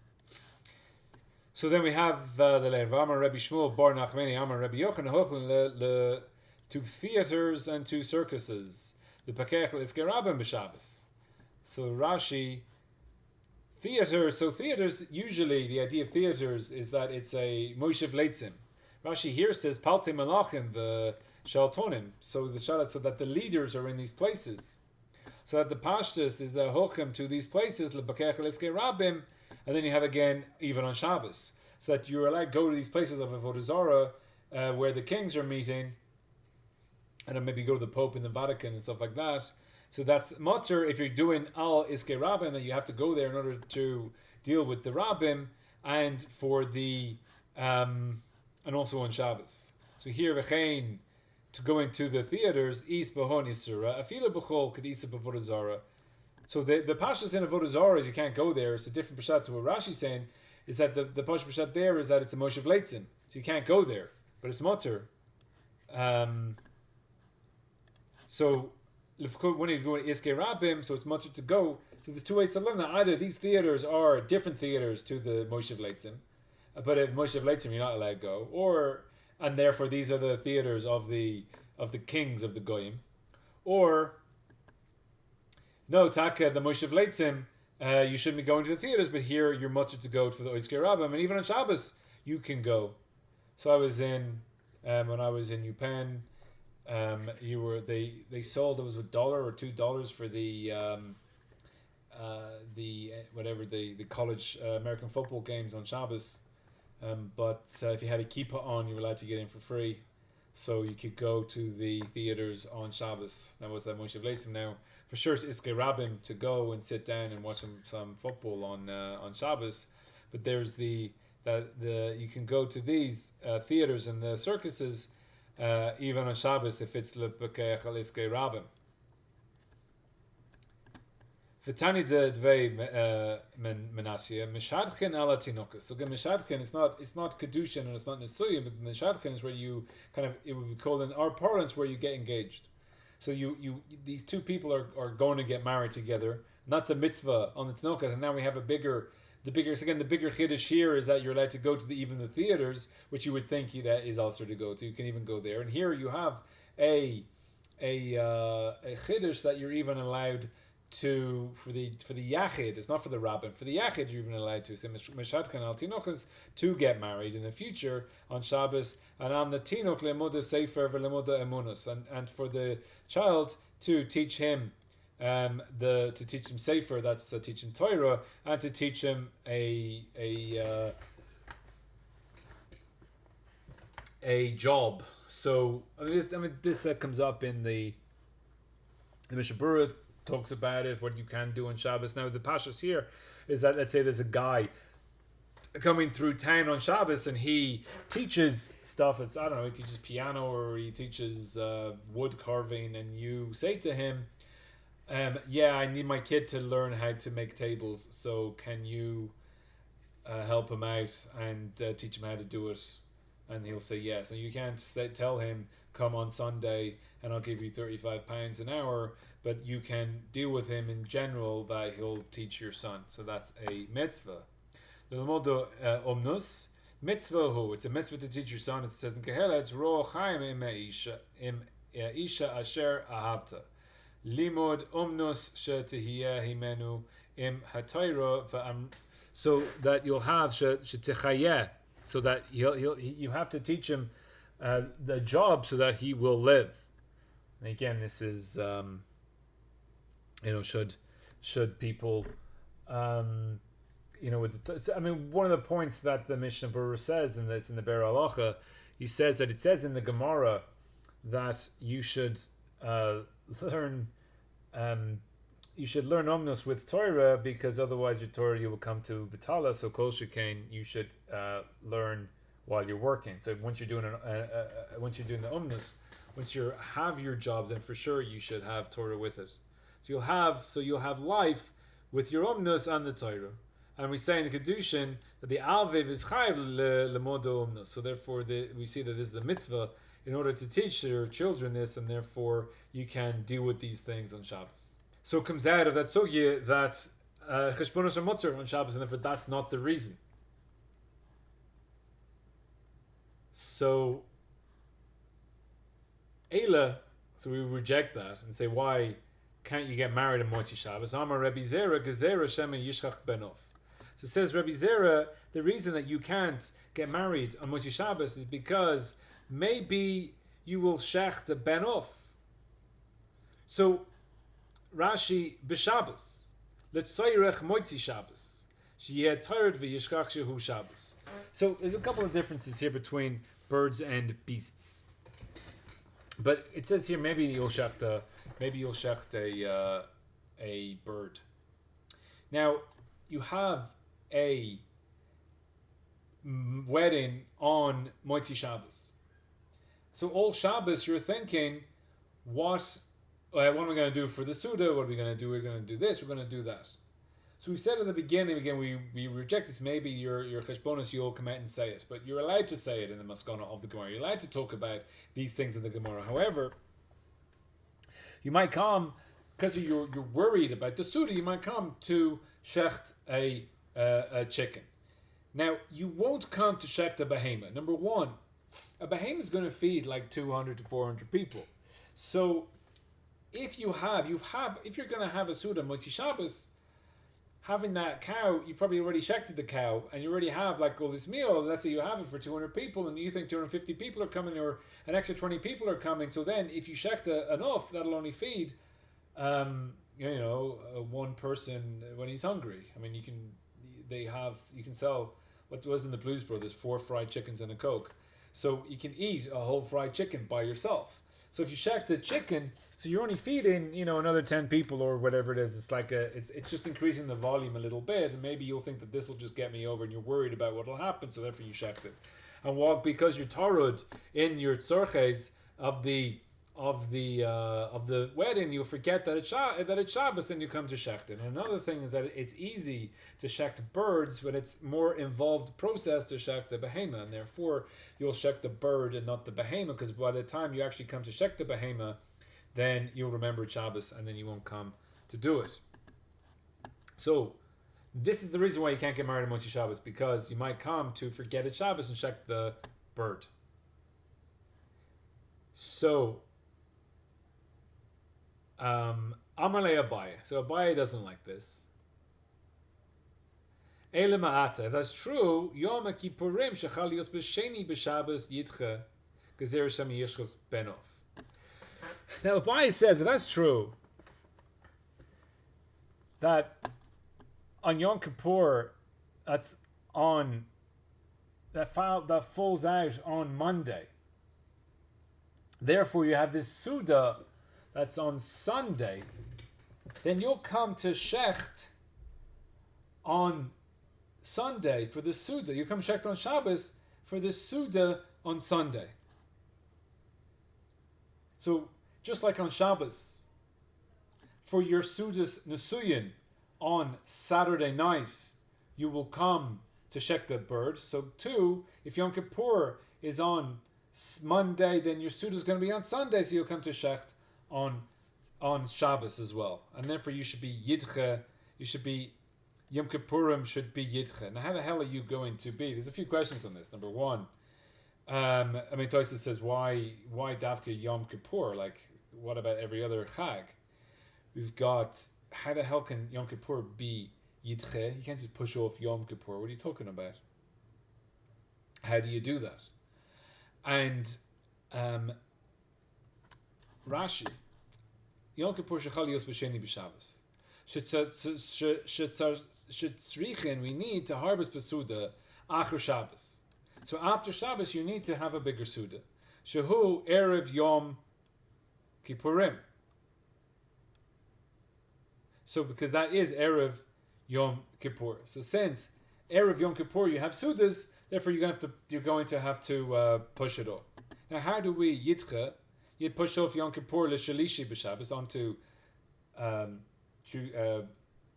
So then we have the later. Amar Rabbi Shmuel bar Nachmani Amar Rabbi Yochanan hochin to theaters and to circuses. The pakech l'iskerabim b'Shabbos. So Rashi. Theaters, so theaters, usually the idea of theaters is that it's a Moshev Leitzim. Rashi here says, Palte Malachim, the Shaltonim, so that the leaders are in these places. So that the Pashtus is a Hochem to these places, Lebakech Leske Rabim, and then you have again, even on Shabbos. So that you're allowed to go to these places of Avodah Zarah, where the kings are meeting, and then maybe go to the Pope in the Vatican and stuff like that. So that's mutter if you're doing al iske rabbim, that you have to go there in order to deal with the rabbim, and for the and also on Shabbos. So here v'chein, to go into the theaters is bahon isura afila b'chol kedisa b'avodah zara. So the pashas in avodah zara is you can't go there. It's a different pashat to what Rashi's saying. Is that the pashas pashat there is that it's a moshev leitzin, so you can't go there, but it's mutter. So when you go to Iske Rabbim, so it's much to go. So there's two ways to learn that. Either these theaters are different theaters to the Moshev Leitzim, but at Moshev Leitzim you're not allowed to go, and therefore these are the theaters of the kings of the Goyim, or no, Taka, the Moshev Leitzim, you shouldn't be going to the theaters, but here you're mutter to go to the Iske Rabbim, and even on Shabbos you can go. So I was in when I was in UPenn. They sold, it was $1 or $2 for the college American football games on Shabbos, but if you had a kippah on, you were allowed to get in for free, so you could go to the theaters on Shabbos. That was that Moshev Leitzim. Now for sure it's Iske Rabbim to go and sit down and watch some football on Shabbos, but there's you can go to these theaters and the circuses. Even on Shabbos, if it's lepekech al iskei rabbim. V'tani dvei menasya mishadchen ala tinokus. So again, mishadchen it's not kedushin and it's not nesuyim, but mishadchen is where you it would be called in our parlance where you get engaged. So you these two people are going to get married together. And that's a mitzvah on the tinokus, and now we have the bigger chiddush here is that you're allowed to go to even the theaters, which you would think that is also to go to. You can even go there, and here you have a chiddush that you're even allowed to for the yachid. It's not for the rabbin. For the yachid, you're even allowed to say meshadchen al tinochas to get married in the future on Shabbos, and on the tinoch lemuda sefer v'lemuda emunus, and for the child to teach him. To teach him Sefer, that's to teach him Torah, and to teach him a job. So this comes up in the Mishnah Berurah talks about it, what you can do on Shabbos. Now the pashas here is that, let's say there's a guy coming through town on Shabbos and he teaches stuff. He teaches piano or he teaches wood carving, and you say to him, I need my kid to learn how to make tables, so can you help him out and teach him how to do it? And he'll say yes. And you can't tell him, come on Sunday and I'll give you £35 an hour, but you can deal with him in general that he'll teach your son. So that's a mitzvah. L'lamodo omnus mitzvah hu. It's a mitzvah to teach your son. It says in Kehela, it's ro Chaim im isha asher ahavta. Limod omnus shetihiyeh himenu im hatayra va'am. So that you'll have shetechayeh, so that you have to teach him the job so that he will live. And again, this is should people one of the points that the Mishnah Berurah says, and that's in the Be'er Halacha, he says that it says in the Gemara that you should learn omnus with Torah, because otherwise your Torah you will come to Batala. So kol shekain, you should learn while you're working. So once you're doing the omnus, once you have your job, then for sure you should have Torah with it. So you'll have life with your omnus and the Torah. And we say in the Kedushin that the Alviv is chayiv lemodo omnus. So therefore we see that this is a mitzvah in order to teach your children this, and therefore you can deal with these things on Shabbos. So it comes out of that sugya that cheshbonos are mutter on Shabbos, and therefore that's not the reason. So so we reject that and say, why can't you get married on Motzi Shabbos? Amar Rebbe Zera gezerah shema yishchach benov. So says Rebbe Zera, the reason that you can't get married on Motzi Shabbos is because maybe you will shech the benov. So Rashi b'Shabbos letzoyrech Motzi Shabbos sheyeh tired v'yishchach shehu Shabbos. So there's a couple of differences here between birds and beasts. But it says here maybe you'll shecht a bird. Now you have a wedding on Motzi Shabbos. So all Shabbos you're thinking, what am I going to do for the Suda? What are we going to do? We're going to do this, we're going to do that. So we said at the beginning, again, we reject this. Maybe your cheshbonos, you'll come out and say it, but you're allowed to say it in the maskana of the Gemara. You're allowed to talk about these things in the Gemara. However, you might come, because you're worried about the Suda, you might come to shecht a chicken. Now, you won't come to shecht a behema. Number one, a behema is going to feed like 200 to 400 people. So if you're going to have a Suda Motzi Shabbos, having that cow, you've probably already shechted the cow, and you already have like all this meal. Let's say you have it for 200 people, and you think 250 people are coming, or an extra 20 people are coming. So then, if you shecht enough, that'll only feed, one person when he's hungry. I mean, you can sell what was in the Blues Brothers, 4 fried chickens and a Coke. So you can eat a whole fried chicken by yourself. So if you shecht the chicken, so you're only feeding, another 10 people or whatever it is. It's like it's just increasing the volume a little bit, and maybe you'll think that this will just get me over, and you're worried about what will happen, so therefore you shecht it. And because you're tarud in your tzorches of the wedding, you'll forget that it's Shabbos, and you come to shecht it. And another thing is that it's easy to shecht birds, but it's more involved process to shecht the behema, and therefore you'll shecht the bird and not the behema, because by the time you actually come to shecht the behema, then you'll remember Shabbos, and then you won't come to do it. So this is the reason why you can't get married on Motzi Shabbos, because you might come to forget it's Shabbos and shecht the bird. So Amalei Abaye. So Abaye doesn't like this. Ele ma'ata. If that's true, Yom HaKippurim shechal yos b'sheni b'Shabbos yitche gezer shem yishchach benov. Now Abaye says, if that's true, that on Yom Kippur, that falls out on Monday. Therefore, you have this Suda that's on Sunday. Then you'll come to shecht on Sunday for the Suda. You come shecht on Shabbos for the Suda on Sunday. So, just like on Shabbos, for your Sudas Nesuyin on Saturday night, you will come to shecht the bird. So too, if Yom Kippur is on Monday, then your Suda is going to be on Sunday, so you'll come to shecht on on Shabbos as well, and therefore you should be Yidche. You should be Yom Kippurim should be Yidche. Now, how the hell are you going to be? There's a few questions on this. Number one, Tosfos says why Davka Yom Kippur? Like, what about every other Chag? We've got, how the hell can Yom Kippur be Yidche? You can't just push off Yom Kippur. What are you talking about? How do you do that? And Rashi, Yom Kippur shechal yos b'sheni b'Shabbos. Shetzrichin, we need to harvest b'suda achar Shabbos. So after Shabbos, you need to have a bigger suda. Shehu erev Yom Kippurim. So because that is erev Yom Kippur. So since erev Yom Kippur you have sudas, therefore you're going to have to push it off. Now, how do we yidcha? You push off Yom Kippur l'shalishi b'Shabbos onto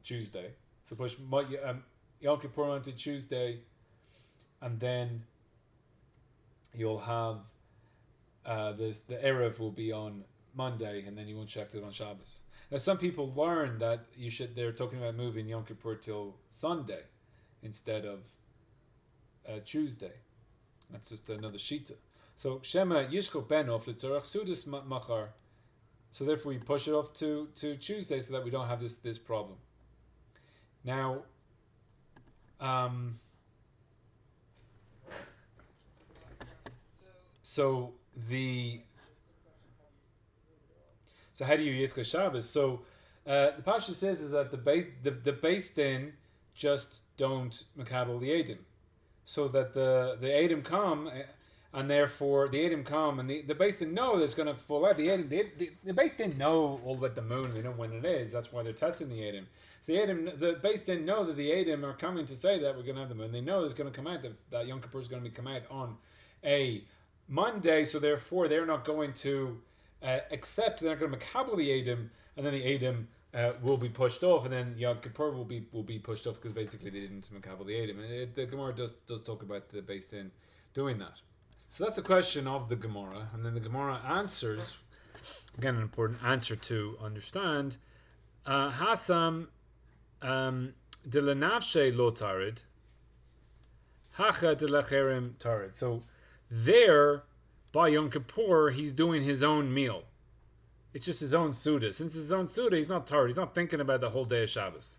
Tuesday. So push Yom Kippur onto Tuesday, and then you'll have the erev will be on Monday, and then you won't check it on Shabbos. Now, some people learn that they're talking about moving Yom Kippur till Sunday instead of Tuesday. That's just another shita. So Shema Yishko Ben off Litzorach Sudas Machar. So therefore we push it off to Tuesday so that we don't have this problem. Now, so how do you Yitzchak Shabbos? So the Pasha says is that the Beis Din just don't makabel the Eidim, so that the Eidim come. And therefore, the Eidim come, and the Beis Din know that it's going to fall out. The Beis Din know all about the moon. They know when it is. That's why they're testing the Eidim. So the Beis Din know that the Eidim are coming to say that we're going to have the moon. They know it's going to come out, that Yom Kippur is going to come out on a Monday. So therefore, they're not going to accept. They're not going to makabel the Eidim, and then the Eidim will be pushed off, and then Yom Kippur will be pushed off because basically they didn't makabel the Eidim. And the Gemara does talk about the Beis Din doing that. So that's the question of the Gemara, and then the Gemara answers, again an important answer to understand, Hasam de lenafshe lo tarid, hacha de lacherim tarid. So there, by Yom Kippur, he's doing his own meal. It's just his own Suda. Since it's his own Suda, he's not tarid. He's not thinking about the whole day of Shabbos.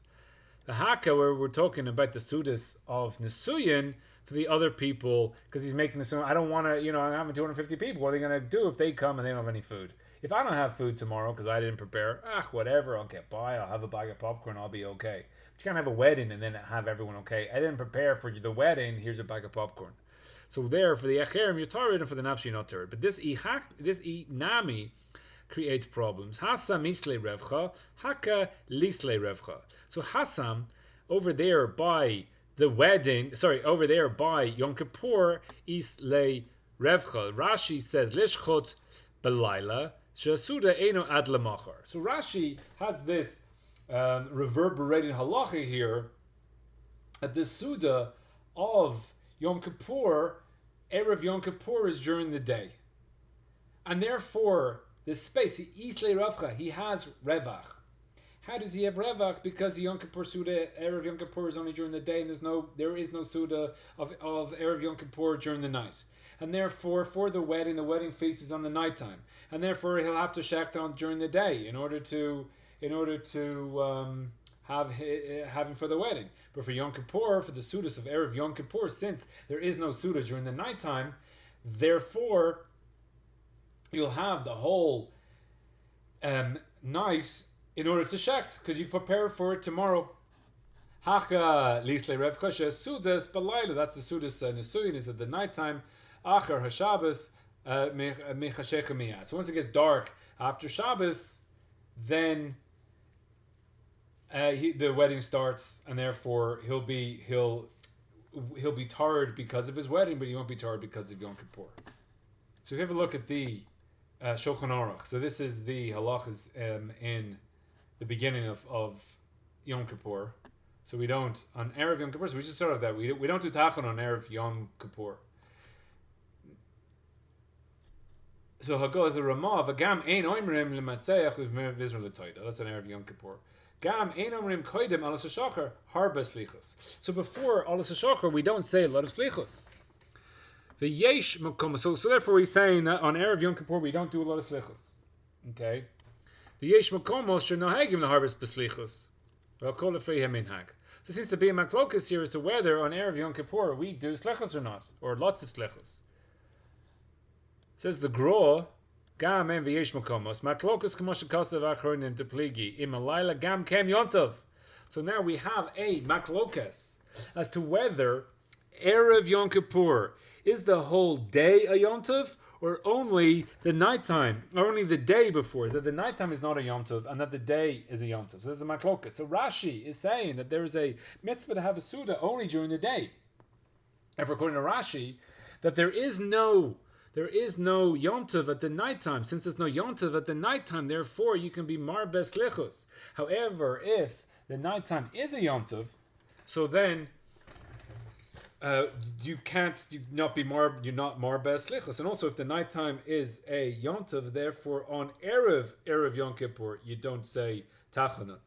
The haka, where we're talking about the Sudas of Nesuyin, for the other people, because he's making this. I don't want to, I'm having 250 people. What are they going to do if they come and they don't have any food? If I don't have food tomorrow because I didn't prepare, whatever, I'll get by. I'll have a bag of popcorn. I'll be okay. But you can't have a wedding and then have everyone okay. I didn't prepare for the wedding. Here's a bag of popcorn. So there, for the acherim, you're tarid, and for the nafshi, you're not tarid. But this nami creates problems. Hasam isle revcha, haka lisle revcha. So Hasam, over there by the wedding, over there by Yom Kippur, is le revcha. Rashi says, lishchot belayla, shasuda eno ad lemachar. So Rashi has this reverberating halacha here, that the suda of Yom Kippur, erev Yom Kippur, is during the day. And therefore, the space, isle revcha, he has revach. How does he have revach? Because the Yom Kippur Suda, Erev Yom Kippur, is only during the day, and there is no Suda of Erev Yom Kippur during the night. And therefore, for the wedding feast is on the nighttime. And therefore, he'll have to shakt on during the day in order to have him for the wedding. But for Yom Kippur, for the Sudas of Erev Yom Kippur, since there is no Suda during the nighttime, therefore, you'll have the whole night in order to shakt, because you prepare for it tomorrow. Hacha lisle revcha sudas balayla. That's the sudas nesuyin, is at the nighttime. Achar hashabbos mechashech miyat. So once it gets dark after Shabbos, then the wedding starts, and therefore he'll be tarred because of his wedding, but he won't be tarred because of Yom Kippur. So if you have a look at the Shulchan Aruch. So this is the halachas in the beginning of Yom Kippur. So we don't, on Erev Yom Kippur, so we just start off that. We don't do tachon on Erev Yom Kippur. So Hagol is a Ramah, Vagam Ein Oimrim Lematzeach with Israel Toida. That's an Erev Yom Kippur. Gam Ein Oimrim Koidem Alas HaShachar Harba Slichos. So before Alas HaShachar, we don't say a lot of Slichos. The Yesh Makom. So therefore he's saying that on Erev Yom Kippur we don't do a lot of Slichos. Okay? The Yesh Makomos Shenohagim LaHarbas Beslichos. Well, call it Freyhem Minhag. So it seems to be a Maklokas here as to whether on Erev Yom Kippur we do Slichos or not, or lots of Slichos. Says the Gra, Gam en v'yesh makomos, maklokus k'moshe kasav achronim depligi, imalayla gam kem yontov. So now we have a maklokas as to whether Erev Yom Kippur is the whole day a yontov, or only the nighttime, or only the day before, that the nighttime is not a yontov, and that the day is a yontov. So there's a maklokas. So Rashi is saying that there is a mitzvah to have a suda only during the day. And according to Rashi, that there is no yontov at the nighttime. Since there's no yontov at the nighttime, therefore you can be marbes lichos. However, if the nighttime is a yontov, so then you're not marbes lichos. And also, if the nighttime is a yontov, therefore on erev Yom Kippur you don't say tachana.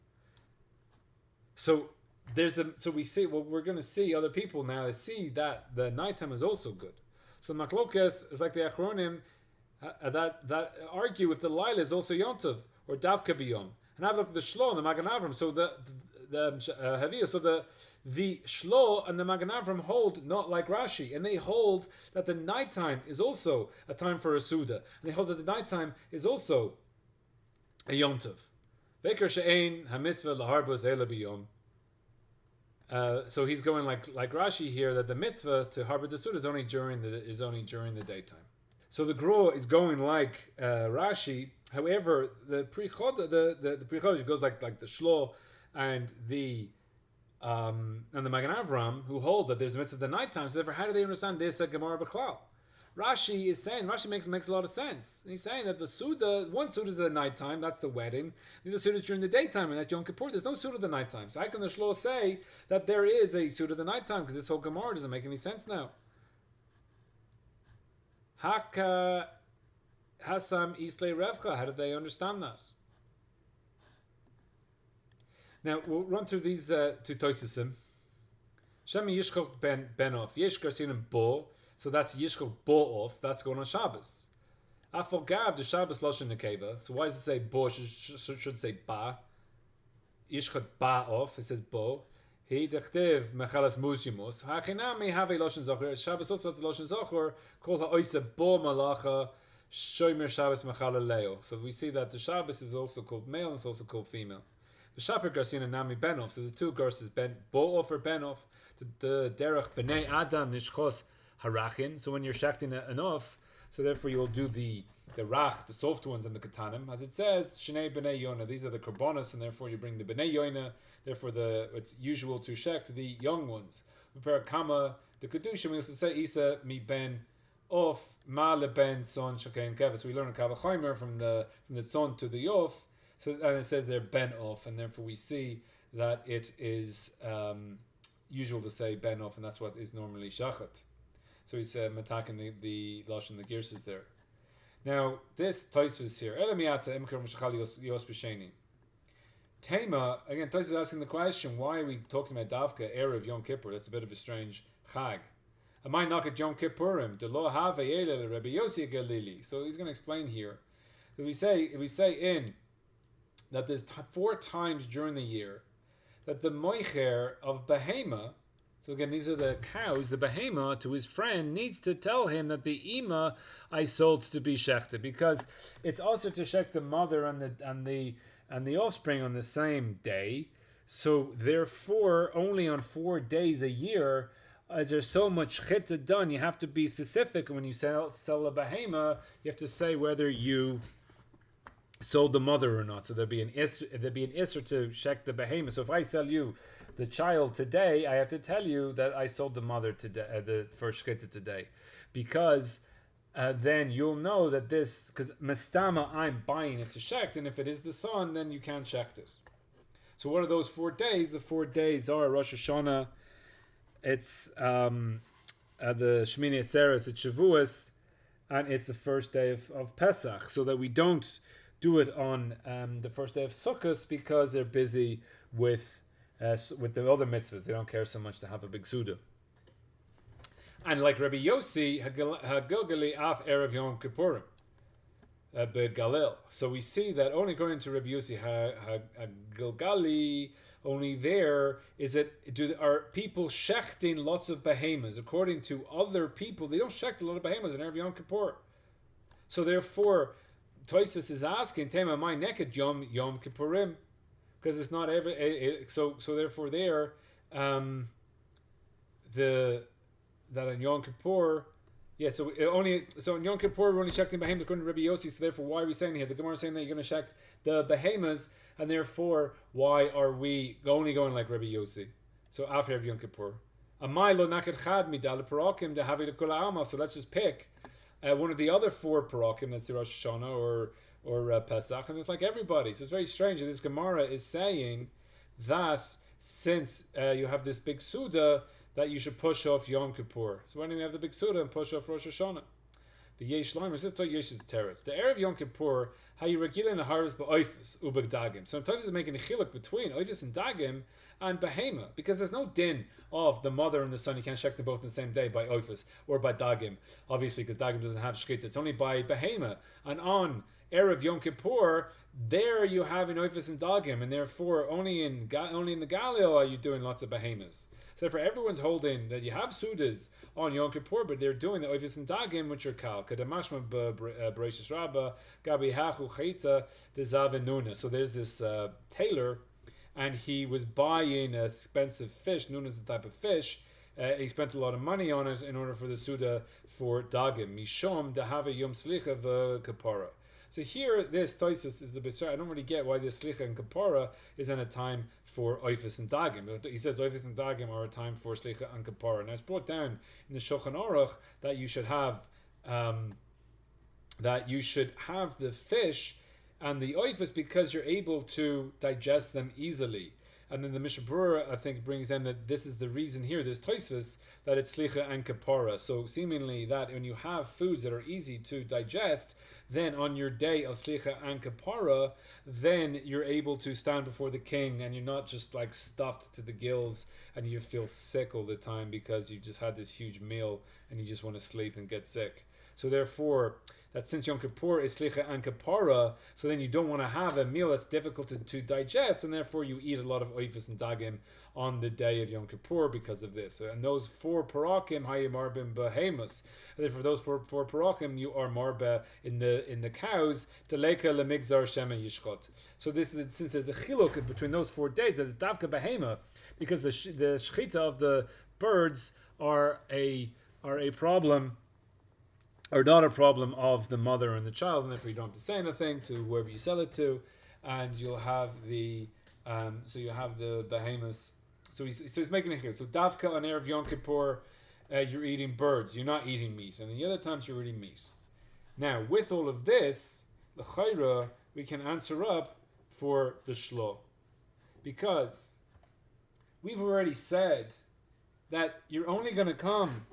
So we see what we're going to see. Other people now see that the nighttime is also good. So Maklokes is like the Achronim that argue if the Laila is also Yontov or Davka Biyom. And have a look at the Shlo and the Magen Avram. So the Shlo and the Magen Avram hold not like Rashi, and they hold that the nighttime is also a time for a Suda, and they hold that the nighttime is also a Yontov. Veker she'ein hamitzvah laharbos ela biyom. So he's going like Rashi here, that the mitzvah to harbor the suda is only during the daytime. So the Gra is going like Rashi. However, the Prichodesh goes like the Shlo and the Magen Avram, who hold that there's a mitzvah of the nighttime. So therefore, how do they understand this at Gemara B'chlal? Rashi makes a lot of sense. He's saying that one Suda is at the nighttime, that's the wedding. The other Suda is during the daytime, and that's Yom Kippur. There's no Suda at the nighttime. So how can the Shlo say that there is a Suda at the nighttime? Because this whole Gemara doesn't make any sense now. Haka Hasam Islay Revcha. How did they understand that? Now we'll run through these two Toisasim. Shemi Yishchok ben Off. Yishkar Sinim Bo. So that's Yishchok Bo'of, that's going on Shabbos. Afal Gav, the Shabbos Lashon Nekeva. So why does it say Bo? Should say Ba. Yishchok Ba'of, it says Bo. He dechtiv mechalas muzimos. Hachinam may have a Lashon Zocher. Shabbos also has a Lashon Zocher called Ha'oisa Bo Malacha Shomer Shabbos Mechala Leo. So we see that the Shabbos is also called male and it's also called female. The Shaper Garsina Nami Benof. So the two Garses, Bo'of or Benof. The Derech B'nei Adam Nishchos Harachin. So when you're shakting enough, so therefore you will do the rach, the soft ones, and the katanim, as it says Shnei B'nei Yona. These are the karbonas, and therefore you bring the B'nei Yona. Therefore it's usual to shakt the young ones. Kama the kedusha. We also say Isa mi ben of ma le ben son shakain keva. So we learn a kavachomer from the son to the yof. So and it says they're ben off, and therefore we see that it is usual to say ben off, and that's what is normally shachat. So he's mataking the lashon, the girses there. Now this Tosfos here, Tema again. Tosfos is asking the question: why are we talking about Davka erev Yom Kippur? That's a bit of a strange chag. Am I not at Yom Kippurim? De lo have yele Rabbi Yossi Galili. So he's going to explain here. So we say in that there's 4 times during the year that the moicher of behema. So again, these are the cows. The behema to his friend needs to tell him that the ima I sold to be shechted, because it's also to shech the mother and the offspring on the same day. So therefore, only on 4 days a year is there so much chita done. You have to be specific when you sell a behema. You have to say whether you sold the mother or not. So there'd be an isser to shech the behema. So if I sell you the child today, I have to tell you that I sold the mother today, the first shkita today, because then you'll know that this, because mestama, I'm buying it to shekt, and if it is the son, then you can't shekt it. So what are those 4 days? The 4 days are Rosh Hashanah, it's the Shmini Atzeres, it's Shavuos, and it's the first day of Pesach, so that we don't do it on the first day of Sukkot because they're busy with the other mitzvahs. They don't care so much to have a big Suda. And like Rabbi Yossi, Hagilgali af Erev Yom Kippurim, Begalil. So we see that only according to Rabbi Yossi, Hagilgali, only there is are people shechting lots of behemoths. According to other people, they don't shecht a lot of behemoths in Erev Yom Kippur. So therefore, Toisus is asking, Tema, my neked Yom Kippurim, because it's not every. So therefore, there, that on Yom Kippur, yeah. So in Yom Kippur we're only shechting behemoths according to Rabbi Yossi. So therefore, why are we saying here? The Gemara is saying that you're going to shecht the behemoths, and therefore, why are we only going like Rabbi Yossi? So after Yom Kippur, Amai lo naked chad midal parakim de havi lekul alma. So let's just pick one of the other 4 parakim. That's the Rosh Hashanah or Pesach, and it's like everybody. So it's very strange that this Gemara is saying that since you have this big Suda, that you should push off Yom Kippur. So why don't you have the big Suda and push off Rosh Hashanah? The Yesh Laimer, this is Yesh is Teretz. The Erev Yom Kippur, how you regil in the harvest ba'oifis ubeg dagim. So Tovis is making a chiluk between oifis and dagim and behema, because there's no din of the mother and the son. You can't check them both in the same day by oifis or by dagim, obviously, because dagim doesn't have shkita. It's only by behema. And on Erev Yom Kippur, there you have in oifis and dagim, and therefore only in the Galil are you doing lots of behemas. So for everyone's holding that you have sudas on Yom Kippur, but they're doing the oifis and dagim, which are kal. Kadamashma b'reishis rabba gabi hachu chayta dezav. So there's this tailor, and he was buying an expensive fish. Nuna is a type of fish. He spent a lot of money on it in order for the suda for dagim. Mishom dehave yom slicha v'kapara. So here, this Toisus is a bit strange. I don't really get why this slicha and kapara is in a time for oifis and dagim. He says oifis and dagim are a time for slicha and kapara. Now it's brought down in the shulchan Aruch that you should have the fish and the oifis because you're able to digest them easily. And then the Mishnah Berurah, I think, brings in that this is the reason here, this Tosfos, that it's slicha and kapara. So seemingly that when you have foods that are easy to digest, then on your day of slicha and kapara, then you're able to stand before the king and you're not just like stuffed to the gills and you feel sick all the time because you just had this huge meal and you just want to sleep and get sick. So therefore, that since Yom Kippur is slicha and kapara, so then you don't want to have a meal that's difficult to digest, and therefore you eat a lot of oifis and dagim on the day of Yom Kippur because of this. And those 4 parakim, hayim marbim behemus. And then for those four parakim, you are marba in the cows. Deleka lemigzar shema yishchot. So this since there's a chiluk between those 4 days, that it's davka behema, because the shechita of the birds are a problem. Or not a problem of the mother and the child, and therefore you don't have to say anything to wherever you sell it to, and you'll have the behemoths. So he's making it clear. So davka on Erev Yom Kippur, you're eating birds, you're not eating meat, and the other times you're eating meat. Now, with all of this, the chayra, we can answer up for the shlo, because we've already said that you're only going to come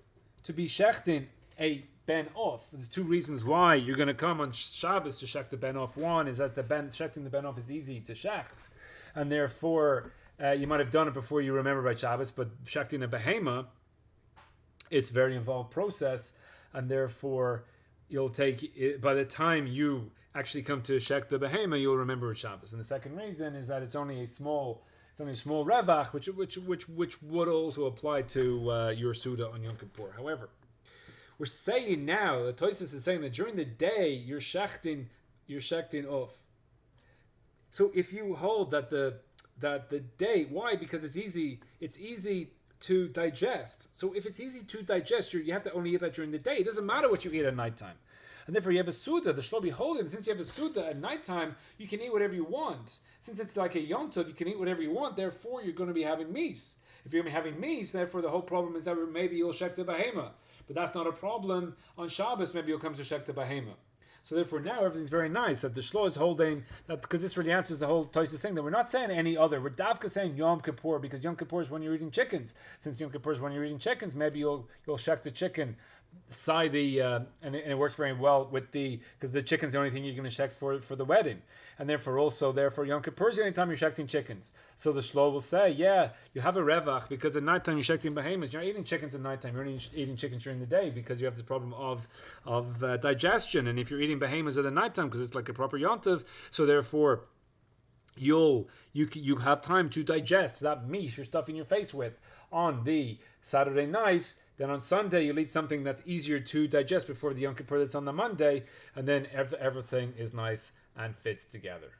to be shechting a ben off. There's 2 reasons why you're going to come on Shabbos to shecht the ben off. One is that shechting the ben off is easy to shecht, and therefore you might have done it before you remember by Shabbos, but shechting a behema, it's a very involved process, and therefore you'll take, by the time you actually come to shecht the behema, you'll remember with Shabbos. And the second reason is that it's only a small revach, which would also apply to your suda on Yom Kippur. However, we're saying now, the Tosfos is saying that during the day you're shechting off. So if you hold that the day, why? Because it's easy to digest. So if it's easy to digest, you have to only eat that during the day. It doesn't matter what you eat at nighttime. And therefore you have a suda, the shlobi holding, since you have a suda at nighttime, you can eat whatever you want. Since it's like a yom tov, you can eat whatever you want, therefore you're going to be having meat. If you're going to be having meat, therefore the whole problem is that maybe you'll shecht the behema. But that's not a problem. On Shabbos, maybe you'll come to shecht the behema. So therefore now everything's very nice that the shlo is holding that, because this really answers the whole Tosfos thing, that we're not saying any other. We're davka saying Yom Kippur, because Yom Kippur is when you're eating chickens. Since Yom Kippur is when you're eating chickens, maybe you'll shecht the chicken and it works very well with because the chicken's the only thing you're going to shecht for the wedding, and therefore Yom Kippur is the only time you're shechting chickens. So the shlo will say, yeah, you have a revach because at nighttime you're shechting behemoths. You're not eating chickens at nighttime. You're only eating chickens during the day because you have the problem of digestion. And if you're eating behemoths at the nighttime because it's like a proper yontiv, so therefore you have time to digest that meat you're stuffing your face with on the Saturday night. Then on Sunday you'll eat something that's easier to digest before the Yom Kippur that's on the Monday, and then everything is nice and fits together.